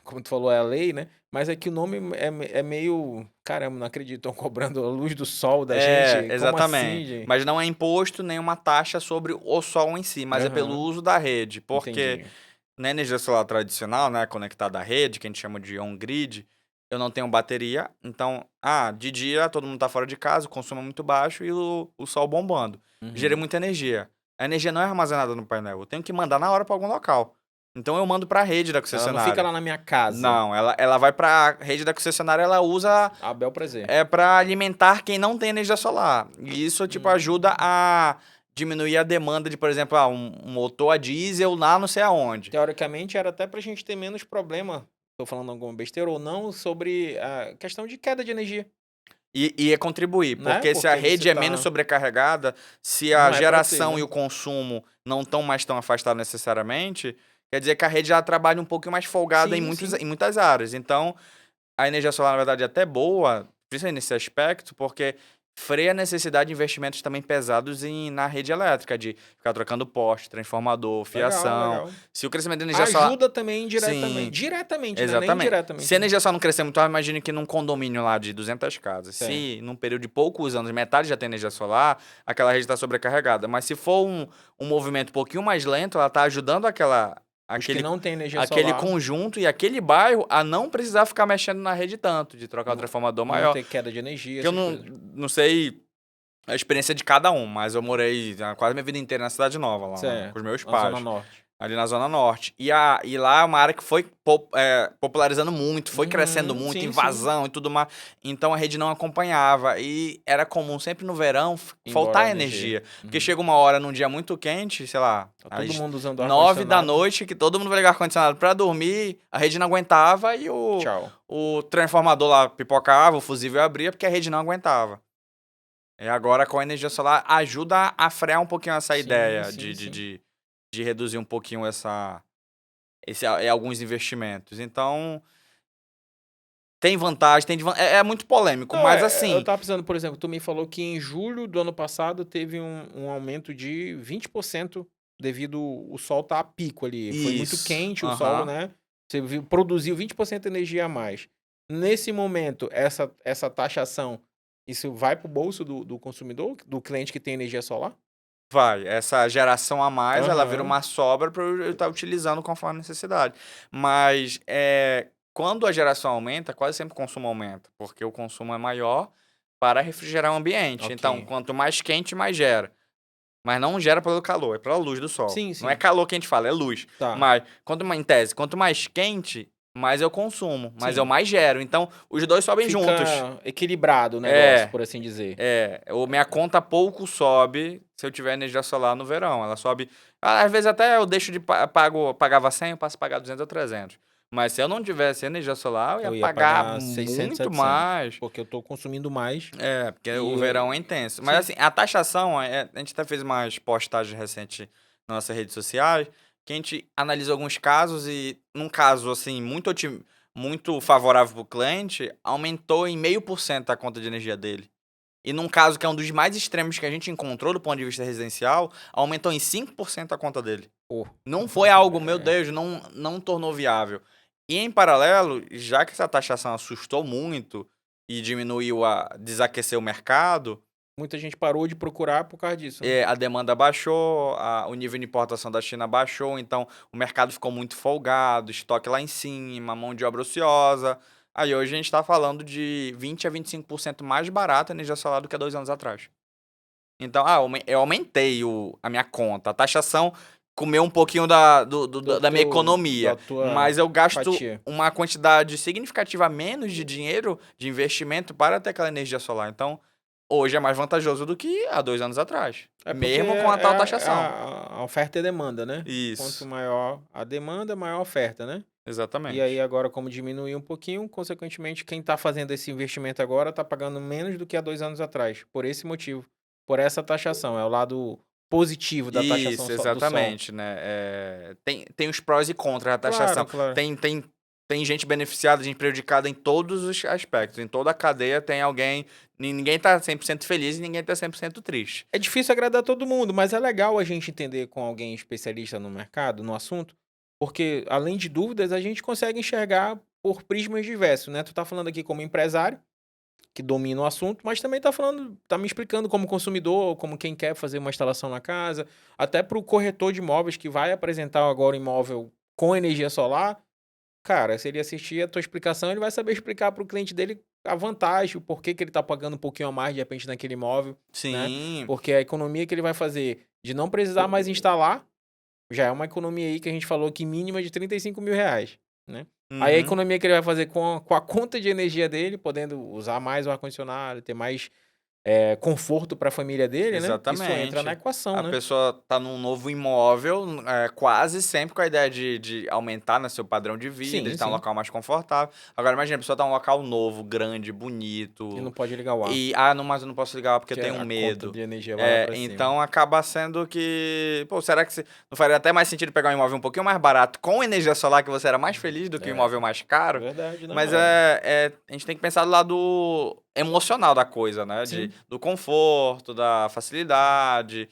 como tu falou, é a lei, né? Mas é que o nome é meio. Caramba, não acredito, estão cobrando a luz do sol da gente. Como assim, Exatamente. gente? Mas não é imposto nenhuma taxa sobre o sol em si, mas é pelo Aham, uso da rede. Porque entendi. na energia solar tradicional, né, conectada à rede, que a gente chama de on-grid, eu não tenho bateria. Então, de dia todo mundo tá fora de casa, o consumo é muito baixo e o sol bombando. Gerei Uhum. muita energia. A energia não é armazenada no painel, eu tenho que mandar na hora para algum local. Então eu mando para a rede da Ela não fica concessionária. lá na minha casa. Não, ela vai para a rede da concessionária, ela usa A bel prazer. para alimentar quem não tem energia solar. E isso, tipo, ajuda Hum. a diminuir a demanda de, por exemplo, um motor a diesel lá não sei aonde. Teoricamente, era até pra gente ter menos problema, tô falando alguma besteira ou não, sobre a questão de queda de energia, E ia contribuir, né? porque se a Porque você rede é menos tá. sobrecarregada, se a Não é pra ter, geração e né? o consumo não estão mais tão afastados necessariamente, quer dizer que a rede já trabalha um pouquinho mais folgada Sim, sim. em muitas áreas. Então, a energia solar, na verdade, é até boa, principalmente nesse aspecto, porque freia a necessidade de investimentos também pesados na rede elétrica, de ficar trocando poste, transformador, Legal, fiação. legal. Se o crescimento da energia solar. Ajuda também indiretamente. Sim, Diretamente, né? Nem exatamente. Se a indiretamente, né? energia solar não crescer muito, imagine que num condomínio lá de 200 casas, Certo. se num período de poucos anos metade já tem energia solar, aquela rede está sobrecarregada. Mas se for um movimento um pouquinho mais lento, ela está ajudando Os que aquele, não têm energia aquele solar conjunto e aquele bairro a não precisar ficar mexendo na rede tanto, de trocar o não, transformador não maior. ter queda de energia, Que eu essas não, coisas. não sei a experiência de cada um, mas eu morei quase minha vida inteira na Cidade Nova, com Certo. os meus Na Zona pais. Norte. Ali na Zona Norte. E lá é uma área que foi popularizando muito, foi crescendo Uhum, muito, sim, sim. invasão e tudo mais. Então a rede não acompanhava. E era comum sempre no verão Embora a faltar energia. energia. Porque Uhum. chega uma hora num dia muito quente, sei lá, Tá todo às mundo usando 9 da ar-condicionado. noite, que todo mundo vai ligar ar-condicionado pra dormir, a rede não aguentava e Tchau. o transformador lá pipocava, o fusível abria, porque a rede não aguentava. E agora com a energia solar ajuda a frear um pouquinho essa Sim, ideia sim, sim. de reduzir um pouquinho alguns investimentos. Então, tem vantagem, é muito polêmico, Não, mas eu assim, tava pensando, por exemplo, tu me falou que em julho do ano passado teve um aumento de 20% devido o sol tá a pico ali. Foi muito isso. quente o sol, Aham. né? Você produziu 20% de energia a mais. Nesse momento, essa taxação, isso vai pro bolso do consumidor, do cliente que tem energia solar? Vai. Essa geração a mais, ela vira Aham. uma sobra para eu estar utilizando conforme a necessidade. Mas quando a geração aumenta, quase sempre o consumo aumenta, porque o consumo é maior para refrigerar o ambiente. Então, Ok. quanto mais quente, mais gera. Mas não gera pelo calor, é pela luz do sol. Sim, Não é sim. calor que a gente fala, é luz. Tá. Mas, em tese, quanto mais quente, mais eu consumo, mais eu Sim. mais gero. Então, os dois sobem juntos. Fica equilibrado o negócio, É, por assim dizer. minha conta pouco sobe se eu tiver energia solar no verão. Ela sobe. Às vezes até eu deixo de pagava 100, eu passo a pagar 200 ou 300. Mas se eu não tivesse energia solar, eu ia Eu ia pagar pagar 600, muito 700, mais. porque eu tô consumindo mais Porque e o verão é intenso. Mas sim, assim, a taxação, a gente até fez umas postagens recentes nas nossas redes sociais, que a gente analisou alguns casos e, num caso, assim, muito favorável para o cliente, aumentou em 0,5% a conta de energia dele. E num caso que é um dos mais extremos que a gente encontrou do ponto de vista residencial, aumentou em 5% a conta dele. pô, Não foi algo, meu é, Deus, não tornou viável. E em paralelo, já que essa taxação assustou muito e desaqueceu o mercado, muita gente parou de procurar por causa disso, né. a demanda baixou, o nível de importação da China baixou, então o mercado ficou muito folgado, estoque lá em cima, mão de obra ociosa. Aí hoje a gente está falando de 20 a 25% mais barato a energia solar do que há 2 anos atrás. Então, eu aumentei a minha conta. A taxação comeu um pouquinho da minha Da economia, tua mas eu gasto fatia. uma quantidade significativa menos de dinheiro de investimento para ter aquela energia solar. Então, hoje é mais vantajoso do que há 2 anos atrás, É porque mesmo com a tal taxação. a oferta e demanda, né. Quanto Isso, maior a demanda, maior a oferta, né. E aí exatamente. agora como diminuiu um pouquinho, consequentemente quem tá fazendo esse investimento agora tá pagando menos do que há 2 anos atrás, por esse motivo, por essa taxação, é o lado positivo da taxação Isso, do sol. exatamente, né. Tem os prós e contras da Claro, taxação. claro. Tem gente beneficiada, gente prejudicada em todos os aspectos. Em toda a cadeia tem alguém. Ninguém tá 100% feliz e ninguém tá 100% triste. É difícil agradar todo mundo, mas é legal a gente entender com alguém especialista no mercado, no assunto, porque além de dúvidas, a gente consegue enxergar por prismas diversos, né? Tu tá falando aqui como empresário, que domina o assunto, mas também tá falando, tá me explicando como consumidor, como quem quer fazer uma instalação na casa, até para o corretor de imóveis que vai apresentar agora o imóvel com energia solar. Cara, se ele assistir a tua explicação, ele vai saber explicar para o cliente dele a vantagem, o porquê que ele tá pagando um pouquinho a mais de repente naquele imóvel, né? Sim, Porque a economia que ele vai fazer de não precisar mais instalar, já é uma economia aí que a gente falou que mínima de R$ 35.000, né? Aí a uhum, economia que ele vai fazer com a conta de energia dele, podendo usar mais o ar-condicionado, ter mais conforto para a família dele, né? Isso entra na Exatamente. equação, A né? pessoa tá num novo imóvel, quase sempre com a ideia de aumentar, né, seu padrão de vida, de Sim, estar em um sim. local mais confortável. Agora imagina, a pessoa tá em um local novo, grande, E não bonito, pode ligar o ar, e, não, mas eu não posso ligar porque eu que tenho a conta medo. de energia vai lá para cima. Então acaba sendo que, pô, será que não faria até mais sentido pegar um imóvel um pouquinho mais barato com energia solar, que você era mais feliz do que um É, imóvel mais caro? verdade, não Mas é. a gente tem que pensar do lado emocional da coisa, né? Sim. Do conforto, da facilidade,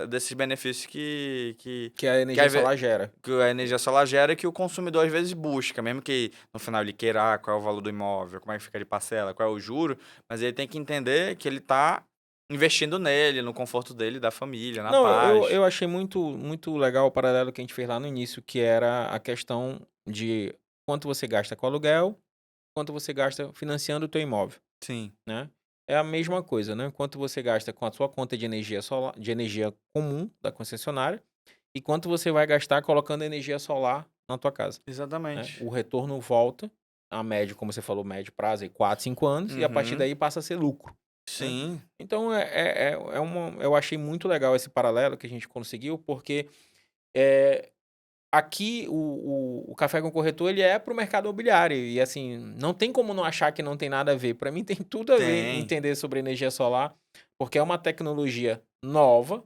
desses benefícios Que a que, energia solar gera. que a energia solar gera e que o consumidor às vezes busca, mesmo que no final ele queira qual é o valor do imóvel, como é que fica de parcela, qual é o juro, mas ele tem que entender que ele está investindo nele, no conforto dele, da família, na Não, paz. eu achei muito legal o paralelo que a gente fez lá no início, que era a questão de quanto você gasta com aluguel, quanto você gasta financiando o teu imóvel, Sim. né? É a mesma coisa, né? Quanto você gasta com a sua conta de energia solar, de energia comum da concessionária e quanto você vai gastar colocando energia solar na tua casa, né? Exatamente. O retorno volta a médio, como você falou, médio prazo, aí 4, 5 anos, e a partir Uhum. daí passa a ser lucro, né? Sim. Então, eu achei muito legal esse paralelo que a gente conseguiu, porque é, aqui o Café com Corretor ele é para o mercado imobiliário. E assim, não tem como não achar que não tem nada a ver. Para mim, tem tudo a ver Tem. entender sobre energia solar, porque é uma tecnologia nova.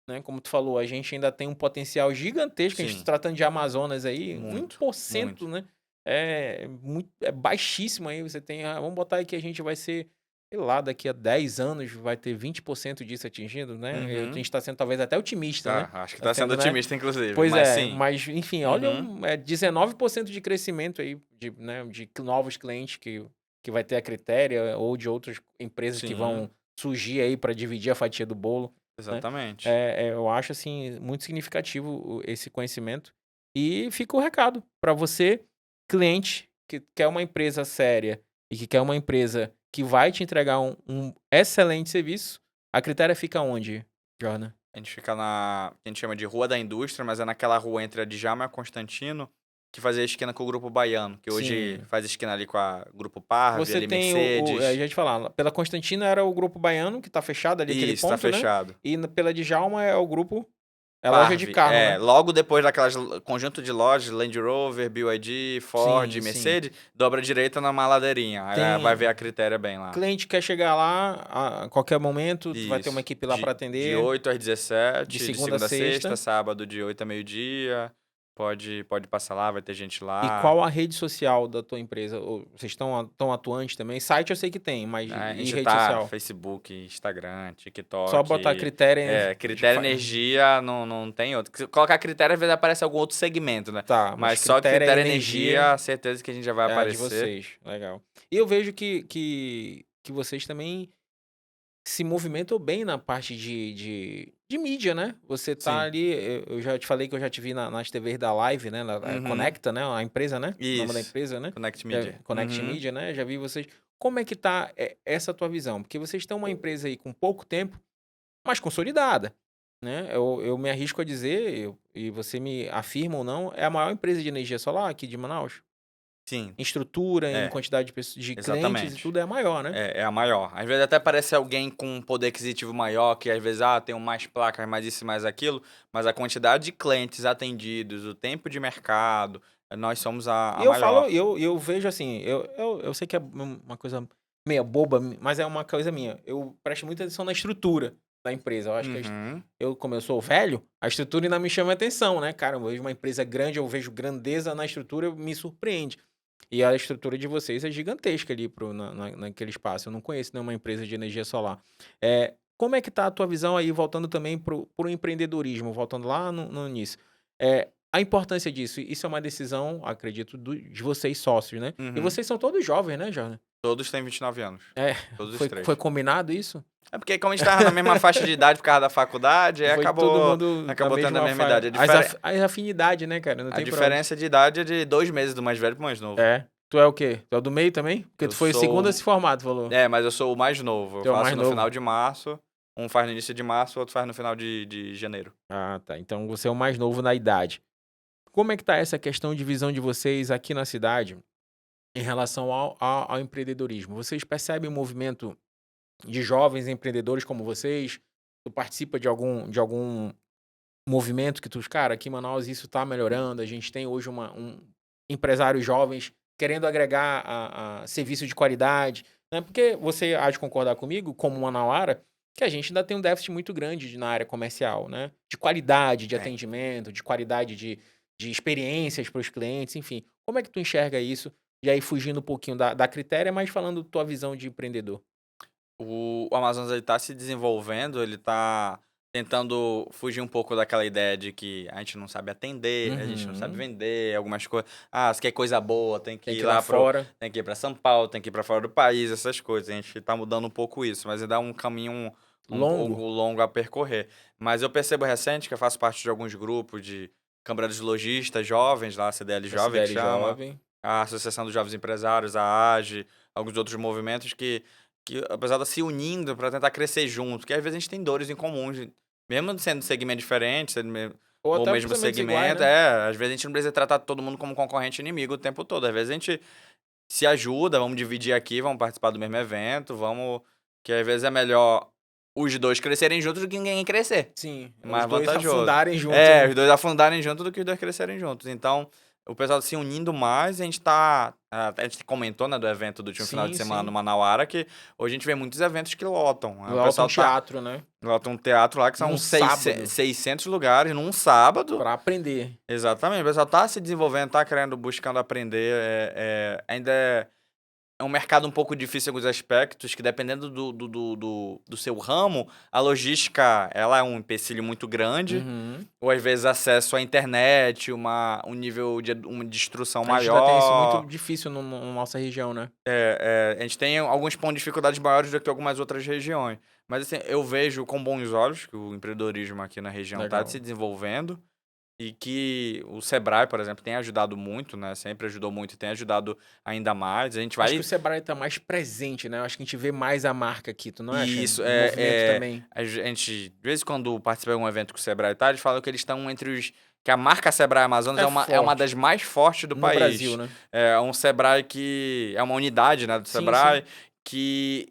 Né? Como tu falou, a gente ainda tem um potencial gigantesco. A gente se Sim. tratando de Amazonas aí, Muito. 1%, Muito. né? É baixíssimo aí. Você tem. Vamos botar aí que a gente vai ser, sei lá, daqui a 10 anos vai ter 20% disso atingido, né? A gente Uhum. está sendo talvez até otimista, né? Acho que Tá tá sendo sendo, né? otimista, inclusive, Pois mas é, sim. mas enfim, olha, Uhum. 19% de crescimento aí de novos clientes que vai ter a Critéria ou de outras empresas que Sim, vão surgir aí para dividir a fatia do bolo, né? exatamente. Eu acho assim muito significativo esse conhecimento e fica o recado para você, cliente que quer uma empresa séria e que quer uma empresa que vai te entregar um excelente serviço. A Critéria fica onde, Jordan? A gente fica que a gente chama de Rua da Indústria, mas é naquela rua entre a Djalma e a Constantino, que fazia esquina com o Grupo Baiano, que hoje Sim. faz esquina ali com a Grupo Parve, Você ali tem Mercedes. já te falar, pela Constantina era o grupo baiano, que tá fechado ali, aquele Isso, tá ponto, né? fechado. E pela Djalma é o grupo, é a loja de Parve, carro, né? logo depois daquelas conjunto de lojas, Land Rover, BYD, Ford, Sim, sim. Mercedes, dobra à direita na maladeirinha. Aí vai ver Tem a Critéria bem lá. cliente quer chegar lá a qualquer momento, tu vai ter uma Isso. equipe lá para De atender, 8 às de 17, de segunda a segunda a sexta, sexta. sábado de 8 a meio-dia. Pode passar lá, vai ter gente E lá. qual a rede social da tua empresa? Vocês estão atuantes também? Site eu sei que tem, mas A e gente rede tá social? Facebook, Instagram, Só botar TikTok. critério, Critério Energia não tem outro. Se colocar critério, às vezes aparece algum outro segmento, né? Tá, mas Mas só critério é critério energia. energia, certeza que a gente já vai É a de aparecer. vocês, legal. E eu vejo que vocês também se movimentam bem na parte de mídia, né? Você tá Sim. ali, eu já te falei que eu já te vi nas TVs da Live, né? Uhum. Conecta, né? A empresa, né? O nome da Isso. empresa, né? Connect Media. Connect Uhum. Media, né? Já vi vocês. Como é que tá essa tua visão? Porque vocês estão uma empresa aí com pouco tempo, mas consolidada, né? Eu me arrisco a dizer, e você me afirma ou não, é a maior empresa de energia solar aqui de Manaus. Sim. Em estrutura, em É, quantidade de clientes e exatamente. tudo é a maior, né? É a maior. Às vezes até parece alguém com um poder aquisitivo maior, que às vezes, tem mais placas, mais isso e mais aquilo, mas a quantidade de clientes atendidos, o tempo de mercado, nós somos E a eu falo, maior. eu vejo assim, eu sei que é uma coisa meia boba, mas é uma coisa minha. Eu presto muita atenção na estrutura da empresa. Eu acho que Uhum. como eu sou velho, a estrutura ainda me chama atenção, né, cara? Eu vejo uma empresa grande, eu vejo grandeza na estrutura, me surpreende. E a estrutura de vocês é gigantesca ali naquele espaço. Eu não conheço nenhuma empresa de energia solar. Como é que tá a tua visão aí, voltando também pro empreendedorismo, voltando lá no início? A importância disso, isso é uma decisão, acredito, de vocês sócios, né? E Uhum. vocês são todos jovens, né, Jordan? Todos têm 29 anos. É, Todos os foi três. combinado isso? É porque como a gente tava na mesma faixa de idade por causa da faculdade, aí Foi todo acabou, mundo da acabou tendo a mesma mesma idade. as afinidades, né, cara? Não A tem pra onde. diferença de idade é de 2 meses do mais velho pro mais novo. É. Tu é o quê? Tu é o do meio também? Porque Eu tu foi o segundo a sou se formar, tu falou. Mas eu sou o mais novo. Eu Tu é o faço mais no final novo. de março. Um faz no início de março, o outro faz no final de janeiro. Ah, tá. Então você é o mais novo na idade. Como é que tá essa questão de visão de vocês aqui na cidade em relação ao empreendedorismo? Vocês percebem um movimento de jovens empreendedores como vocês? Tu participa de algum movimento que tu, cara, aqui em Manaus isso tá melhorando, a gente tem hoje empresários jovens querendo agregar a serviço de qualidade, né? Porque você há de concordar comigo, como manauara, que a gente ainda tem um déficit muito grande na área comercial, né? De qualidade de Tem. atendimento, de qualidade de experiências para os clientes, enfim. Como é que tu enxerga isso? E aí, fugindo um pouquinho da critéria, mas falando tua visão de empreendedor. O Amazonas ele tá se desenvolvendo, ele tá tentando fugir um pouco daquela ideia de que a gente não sabe atender, a gente não sabe Uhum. vender, algumas coisas. Ah, se quer coisa boa, tem que Tem ir que ir lá lá fora. tem que ir para São Paulo, tem que ir para fora do país, essas coisas. A gente tá mudando um pouco isso, mas ainda é um caminho um pouco Longo. longo a percorrer. Mas eu percebo recente que eu faço parte de alguns grupos de Câmara dos Lojistas Jovens, lá a CDL Da Jovem que CDL chama, Jovem. a Associação dos Jovens Empresários, a AGE, alguns outros movimentos que apesar de se unindo para tentar crescer junto, porque às vezes a gente tem dores em comuns, mesmo sendo segmento diferente, Ou ou até mesmo pensamentos iguais, segmento, né? às vezes a gente não precisa tratar todo mundo como concorrente e inimigo o tempo todo, às vezes a gente se ajuda, vamos dividir aqui, vamos participar do mesmo evento, vamos, que às vezes é melhor os dois crescerem juntos do que ninguém crescer. Sim, É os mais dois vantajoso. afundarem junto, É, né? os dois afundarem junto do que os dois crescerem juntos. Então, o pessoal se unindo mais, a gente tá. A gente comentou, né, do evento do último final de Sim, semana no sim. Manauara, que hoje a gente vê muitos eventos que lotam. O Lá um pessoal tá. teatro, né? Lota um teatro lá que são Num sábado, 600 lugares num sábado. pra aprender. Exatamente. O pessoal tá se desenvolvendo, tá querendo, buscando aprender. Ainda é um mercado um pouco difícil em alguns aspectos, que dependendo do seu ramo, a logística, ela é um empecilho muito grande, Uhum. ou às vezes acesso à internet, um nível uma de instrução A gente ainda tem isso muito maior. difícil na nossa região, né? A gente tem alguns pontos de dificuldades maiores do que algumas outras regiões. Mas assim, eu vejo com bons olhos que o empreendedorismo aqui na região está se Legal. desenvolvendo e que o Sebrae, por exemplo, tem ajudado muito, né? Sempre ajudou muito e tem ajudado ainda mais. A gente Acho que o vai. Sebrae tá mais presente, né? Acho que a gente vê mais a marca aqui, tu não acha? E isso O movimento também a gente, de vez em quando participa de algum evento com o Sebrae, tá? Eles falam que eles estão entre os. Que a marca Sebrae Amazonas é é uma forte das mais fortes do no Brasil, país. né? É um Sebrae que. É uma unidade, né, do Sim, sim. Sebrae que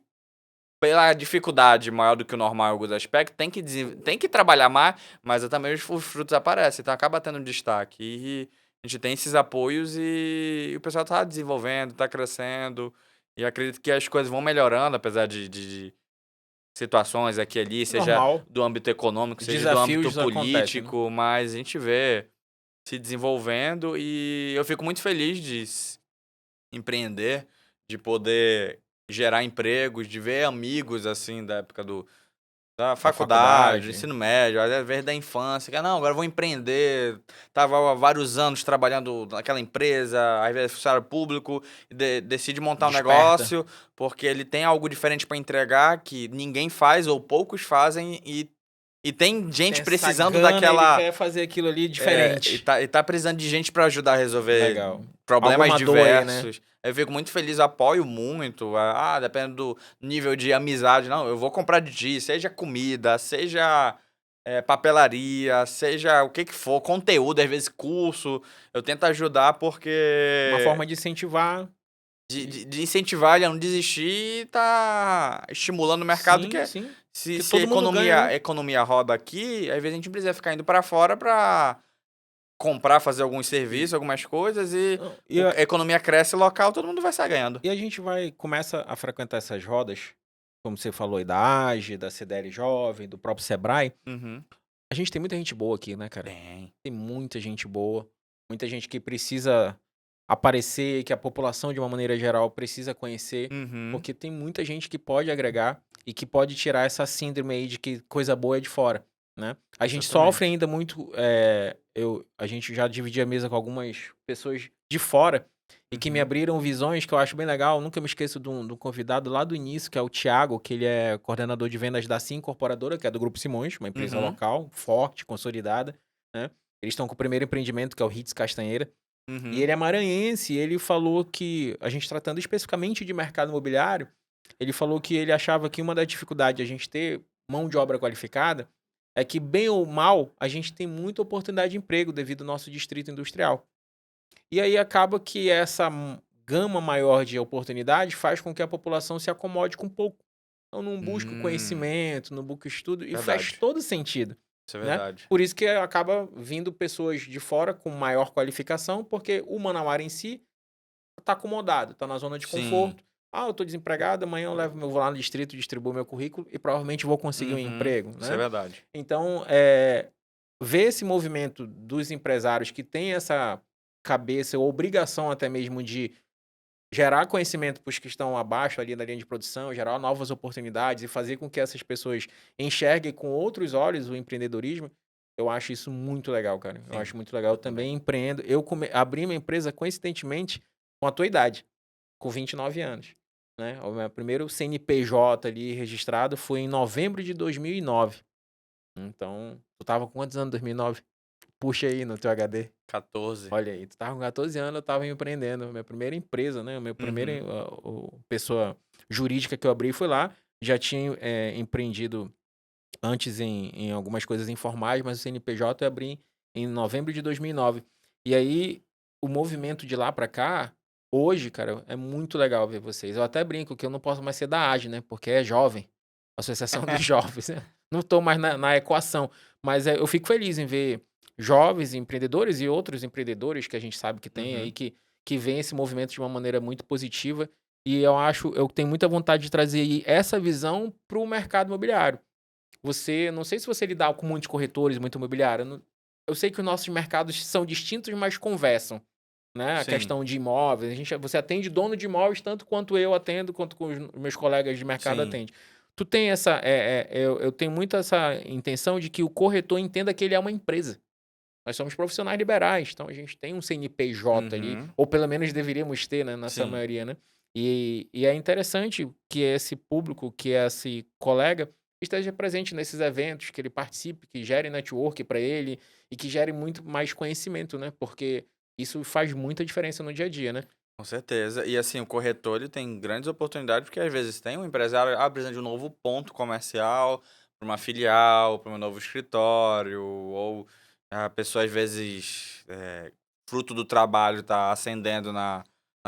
pela dificuldade maior do que o normal em alguns aspectos, tem que trabalhar mais, mas também os frutos aparecem, então acaba tendo destaque. E a gente tem esses apoios e o pessoal tá desenvolvendo, tá crescendo, e acredito que as coisas vão melhorando, apesar de situações aqui e ali, seja Normal. do âmbito econômico, Os seja do âmbito desafios acontecem, né? político, mas a gente vê se desenvolvendo e eu fico muito feliz de empreender, de poder gerar empregos, de ver amigos, assim, da época da Da faculdade, do faculdade. ensino médio, às vezes da infância, que, não, agora eu vou empreender. Tava há vários anos trabalhando naquela empresa, às vezes funcionário público, e decide montar um Desperta. negócio, porque ele tem algo diferente para entregar que ninguém faz ou poucos fazem e tem Tem gente essa precisando gana, ele daquela quer fazer aquilo ali e diferente. tá precisando de gente para ajudar a resolver Legal. problemas Alguma dor aí, né? diversos. Eu fico muito feliz, eu apoio muito. Depende do nível de amizade. Não, eu vou comprar de ti, seja comida, seja papelaria, seja o que for, conteúdo, às vezes curso. Eu tento ajudar Uma porque forma de incentivar. de incentivar ele a não desistir e tá estimulando o mercado que Sim, sim. Que se a todo mundo ganha, né? economia roda aqui, às vezes a gente não precisa ficar indo para fora para comprar, fazer alguns E, serviços, algumas coisas e não, a economia cresce local, todo mundo vai sair ganhando. e a gente começa a frequentar essas rodas, como você falou aí da AGE, da CDL Jovem, do próprio Sebrae. Uhum. A gente tem muita gente boa aqui, né, cara? Tem. Tem muita gente boa, muita gente que precisa aparecer, que a população, de uma maneira geral, precisa conhecer, Uhum. porque tem muita gente que pode agregar e que pode tirar essa síndrome aí de que coisa boa é de fora, né? A gente sofre Exatamente. ainda muito, a gente já dividia a mesa com algumas pessoas de fora e que me Uhum. abriram visões que eu acho bem legal. Nunca me esqueço de um convidado lá do início, que é o Thiago, que ele é coordenador de vendas da Sim Incorporadora, que é do Grupo Simões, uma empresa Uhum. local, forte, consolidada, né? Eles estão com o primeiro empreendimento, que é o Hits Castanheira. E Uhum. ele é maranhense, e ele falou que, a gente tratando especificamente de mercado imobiliário, ele falou que ele achava que uma das dificuldades de a gente ter mão de obra qualificada é que, bem ou mal, a gente tem muita oportunidade de emprego devido ao nosso distrito industrial. E aí acaba que essa gama maior de oportunidades faz com que a população se acomode com pouco. Então não busca o conhecimento, não busca o estudo e faz Verdade. todo sentido, Isso é né? verdade. Por isso que acaba vindo pessoas de fora com maior qualificação, porque o manauara em si tá acomodado, tá na zona de Sim. conforto. Ah, eu tô desempregado, amanhã vou lá no distrito, distribuo meu currículo e provavelmente vou conseguir um Uhum. emprego, Isso é né? verdade. Então, ver esse movimento dos empresários que têm essa cabeça ou obrigação até mesmo de gerar conhecimento para os que estão abaixo ali da linha de produção, gerar novas oportunidades e fazer com que essas pessoas enxerguem com outros olhos o empreendedorismo, eu acho isso muito legal, cara. Eu Sim, acho muito legal. eu Eu também também. empreendo. Abri minha empresa coincidentemente com a tua idade, com 29 anos. Né? O meu primeiro CNPJ ali registrado foi em novembro de 2009. Então, tu tava com quantos anos em 2009? Puxa aí no teu HD. 14. Olha aí, tu tava com 14 anos, eu tava empreendendo. Minha primeira empresa, né? Minha primeira Uhum. pessoa jurídica que eu abri foi lá. Já tinha empreendido antes em algumas coisas informais, mas o CNPJ eu abri em novembro de 2009. E aí, o movimento de lá pra cá, hoje, cara, é muito legal ver vocês. Eu até brinco que eu não posso mais ser da AGE, né? Porque é jovem. Associação dos Jovens, né? Não tô mais na equação. Mas eu fico feliz em ver jovens empreendedores e outros empreendedores que a gente sabe que tem aí, Uhum. que veem esse movimento de uma maneira muito positiva. E eu tenho muita vontade de trazer aí essa visão para o mercado imobiliário. Não sei se você lidar com muitos corretores, muito imobiliário. Eu sei que os nossos mercados são distintos, mas conversam, né? A Sim, questão de imóveis. Você atende dono de imóveis tanto quanto eu atendo, quanto com os meus colegas de mercado sim. atendem. Tu tem essa. Eu tenho muito essa intenção de que o corretor entenda que ele é uma empresa. Nós somos profissionais liberais, então a gente tem um CNPJ ali, Uhum. ou pelo menos deveríamos ter, né, nessa Sim. maioria, né? E é interessante que esse público, que esse colega, esteja presente nesses eventos, que ele participe, que gere network para ele e que gere muito mais conhecimento, né? Porque isso faz muita diferença no dia a dia, né? Com certeza. E assim, o corretor ele tem grandes oportunidades, porque às vezes tem um empresário precisa de um novo ponto comercial, para uma filial, para um novo escritório, ou a pessoa às vezes, fruto do trabalho, está ascendendo na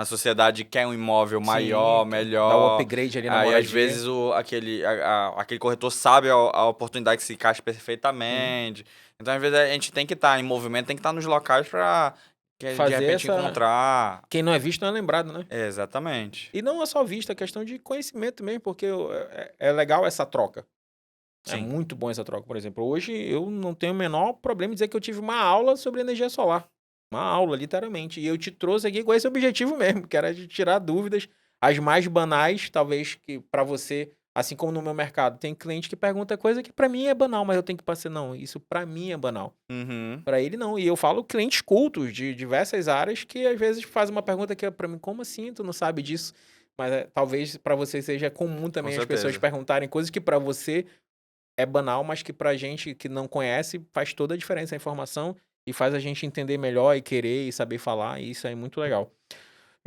sociedade e quer um imóvel Sim, maior, dá o melhor. upgrade ali na Aí às moradia. vezes aquele corretor sabe a oportunidade que se encaixa Sim. perfeitamente. Então, às vezes, a gente tem que estar em movimento, tem que estar nos locais para de Fazer repente essa. encontrar. Quem não é visto não é lembrado, né? Exatamente. E não é só vista, é questão de conhecimento mesmo, porque é legal essa troca. É Sim. muito bom essa troca. Por exemplo, hoje eu não tenho o menor problema em dizer que eu tive uma aula sobre energia solar. Uma aula, literalmente. E eu te trouxe aqui com esse objetivo mesmo, que era de tirar dúvidas, as mais banais, talvez que para você, assim como no meu mercado, tem cliente que pergunta coisa que para mim é banal, mas eu tenho que passar, não, isso para mim é banal. Uhum. Para ele não. E eu falo clientes cultos de diversas áreas que às vezes fazem uma pergunta que é para mim, como assim? Tu não sabe disso? Mas talvez para você seja comum Com também as pessoas certeza. perguntarem coisas que para você é banal, mas que pra gente que não conhece faz toda a diferença a informação e faz a gente entender melhor e querer e saber falar, e isso é muito legal.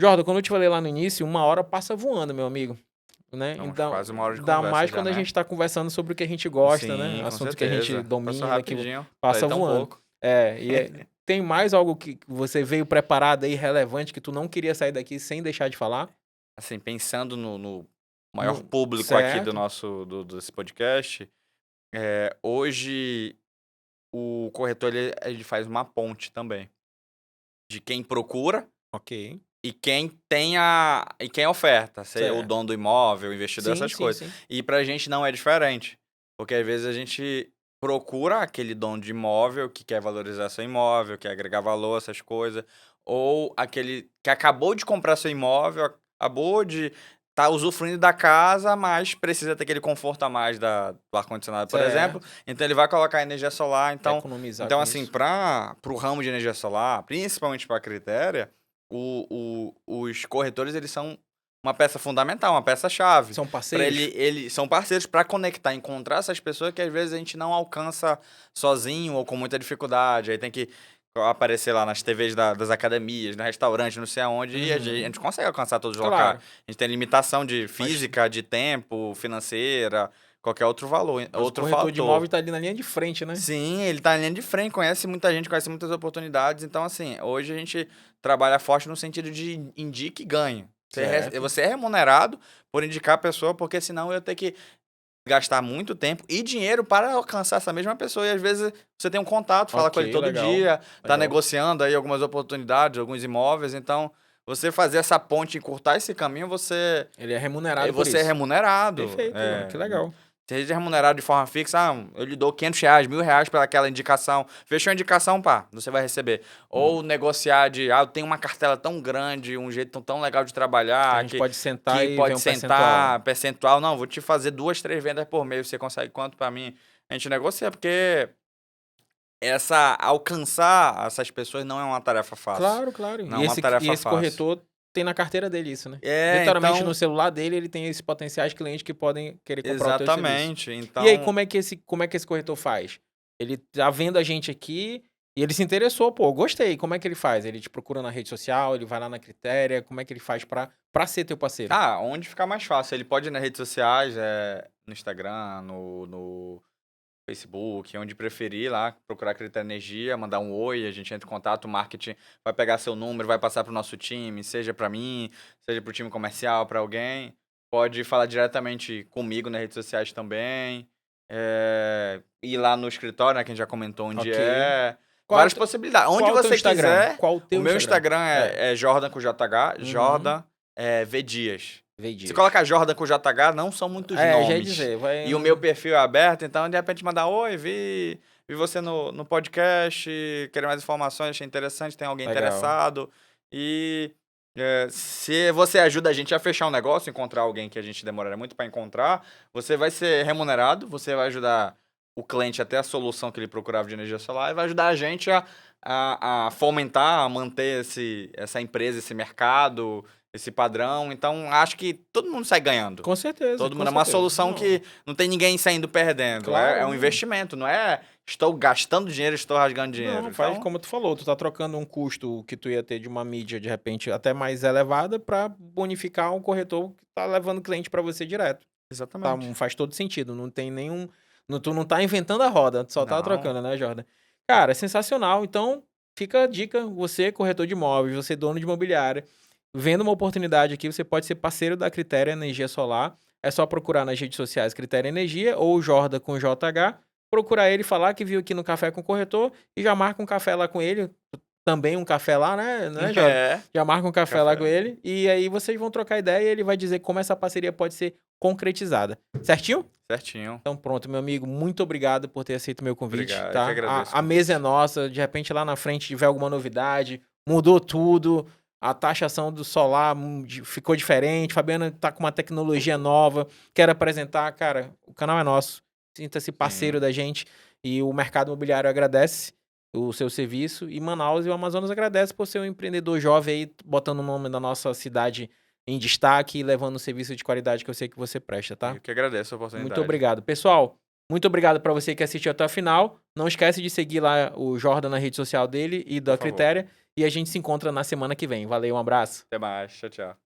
Jordan, quando eu te falei lá no início, uma hora passa voando, meu amigo, né? Vamos Então, quase uma hora de ainda conversa mais já, quando a né? gente tá conversando sobre o que a gente gosta, né? Sim, com Assunto que a gente certeza. Passou domina, que rapidinho. Daí passa tão voando. pouco. Tem mais algo que você veio preparado aí, relevante, que tu não queria sair daqui sem deixar de falar? Assim, pensando no maior No, público aqui do certo? nosso desse podcast, hoje o corretor ele faz uma ponte também, de quem procura Ok. e quem oferta, seja o Certo. dono do imóvel, o investidor, Sim, essas sim, coisas. sim. E pra gente não é diferente, porque às vezes a gente procura aquele dono de imóvel que quer valorizar seu imóvel, quer agregar valor, essas coisas, ou aquele que acabou de comprar seu imóvel, acabou de tá usufruindo da casa, mas precisa ter aquele conforto a mais do ar-condicionado, por exemplo, Certo. então ele vai colocar energia solar. Então, Economizar então com assim, isso. para o ramo de energia solar, principalmente para a Critéria, os corretores, eles são uma peça fundamental, uma peça-chave. São Para parceiros? eles são parceiros para conectar, encontrar essas pessoas que às vezes a gente não alcança sozinho ou com muita dificuldade. Aí tem que aparecer lá nas TVs das academias, no restaurante, não sei aonde, e a Uhum. gente consegue alcançar todos os locais. Claro, A gente tem limitação de mas física, de tempo, financeira, qualquer outro valor, mas o outro corretor de imóvel fator. tá ali na linha de frente, né. Sim, ele tá na linha de frente, conhece muita gente, conhece muitas oportunidades. Então, assim, hoje a gente trabalha forte no sentido de indique e ganhe. Certo. Você é remunerado por indicar a pessoa, porque senão eu ia ter que gastar muito tempo e dinheiro para alcançar essa mesma pessoa. E às vezes você tem um contato, fala com ele Ok, todo legal. dia, tá Legal. negociando aí algumas oportunidades, alguns imóveis. Então, você fazer essa ponte, encurtar esse caminho, Ele é remunerado por você é isso. remunerado. Perfeito, mano, que legal. Seja remunerado de forma fixa, eu lhe dou R$ 500, R$ 1.000 pelaquela indicação. Fechou a indicação, pá, você vai receber. Ou negociar eu tenho uma cartela tão grande, um jeito tão legal de Que a trabalhar, gente pode sentar que e ver pode um percentual. sentar, percentual. Não, vou te fazer 2, 3 vendas por mês, você consegue quanto pra mim? A gente negocia, porque alcançar essas pessoas não é uma tarefa fácil. Claro, claro. Não é E uma esse, e tarefa esse fácil. corretor tem na carteira dele isso, né? É, Literalmente no então, celular dele ele tem esses potenciais clientes que podem querer comprar o teu serviço. exatamente. E aí, Então, como é que esse corretor faz? Ele tá vendo a gente aqui e ele se interessou, pô, gostei. Como é que ele faz? Ele te procura na rede social, ele vai lá na Critéria, como é que ele faz pra ser teu parceiro? onde ficar mais fácil? Ele pode ir nas redes sociais, no Instagram, no Facebook, onde preferir lá, procurar Critério Energia, mandar um oi, a gente entra em contato, o marketing vai pegar seu número, vai passar pro nosso time, seja para mim, seja pro time comercial, para alguém. Pode falar diretamente comigo nas redes sociais também. Ir lá no escritório, né, que a gente já comentou onde Ok. é. Qual é o Várias teu- possibilidades. Onde Qual o teu você Instagram? quiser. Qual o O teu meu Instagram É. é Jordan com JH, Uhum. Jordan V Dias. Vê Se dias. colocar Jordan com JH, não são muitos É, já ia nomes. dizer, vai. E o meu perfil é aberto, então de repente mandar, oi, vi você no podcast, querer mais informações, achei interessante, tem alguém Legal. interessado. E se você ajuda a gente a fechar um negócio, encontrar alguém que a gente demoraria muito para encontrar, você vai ser remunerado, você vai ajudar o cliente até a solução que ele procurava de energia solar e vai ajudar a gente a fomentar, a manter essa empresa, esse mercado, esse padrão. Então, acho que todo mundo sai ganhando. Com certeza. Todo com mundo. É uma certeza. solução Não. que não tem ninguém saindo perdendo. Claro, É um não. investimento, não é estou gastando dinheiro, estou rasgando dinheiro. Não, faz Então, como tu falou, tu tá trocando um custo que tu ia ter de uma mídia, de repente, até mais elevada pra bonificar um corretor que tá levando cliente pra você direto. Tá, exatamente. faz todo sentido, não tem nenhum... Tu não tá inventando a roda, tu só tá Não. trocando, né, Jordan? Cara, é sensacional. Então, fica a dica, você corretor de imóveis, você dono de imobiliária, vendo uma oportunidade aqui, você pode ser parceiro da Critéria Energia Solar. É só procurar nas redes sociais Critéria Energia ou Jordan com JH, procurar ele, falar que viu aqui no Café com o Corretor e já marca um café lá com ele. Também um café lá, né, Jordan? É, Já marca um café lá café. com ele e aí vocês vão trocar ideia e ele vai dizer como essa parceria pode ser concretizada. Certinho? Certinho. Então pronto, meu amigo, muito obrigado por ter aceito o meu convite, Obrigado, eu tá? que agradeço o A mesa é convite. nossa, de repente lá na frente tiver alguma novidade, mudou tudo, a taxação do solar ficou diferente, Fabiana tá com uma tecnologia nova, quero apresentar, cara, o canal é nosso, sinta-se parceiro da gente e o mercado imobiliário agradece o seu serviço e Manaus e o Amazonas agradece por ser um empreendedor jovem aí, botando o nome da nossa cidade em destaque e levando um serviço de qualidade que eu sei que você presta, tá? Eu que agradeço a oportunidade. Muito obrigado. Pessoal, muito obrigado para você que assistiu até o final. Não esquece de seguir lá o Jordan na rede social dele e da Por favor. Critéria. E a gente se encontra na semana que vem. Valeu, um abraço. Até mais. Tchau, tchau.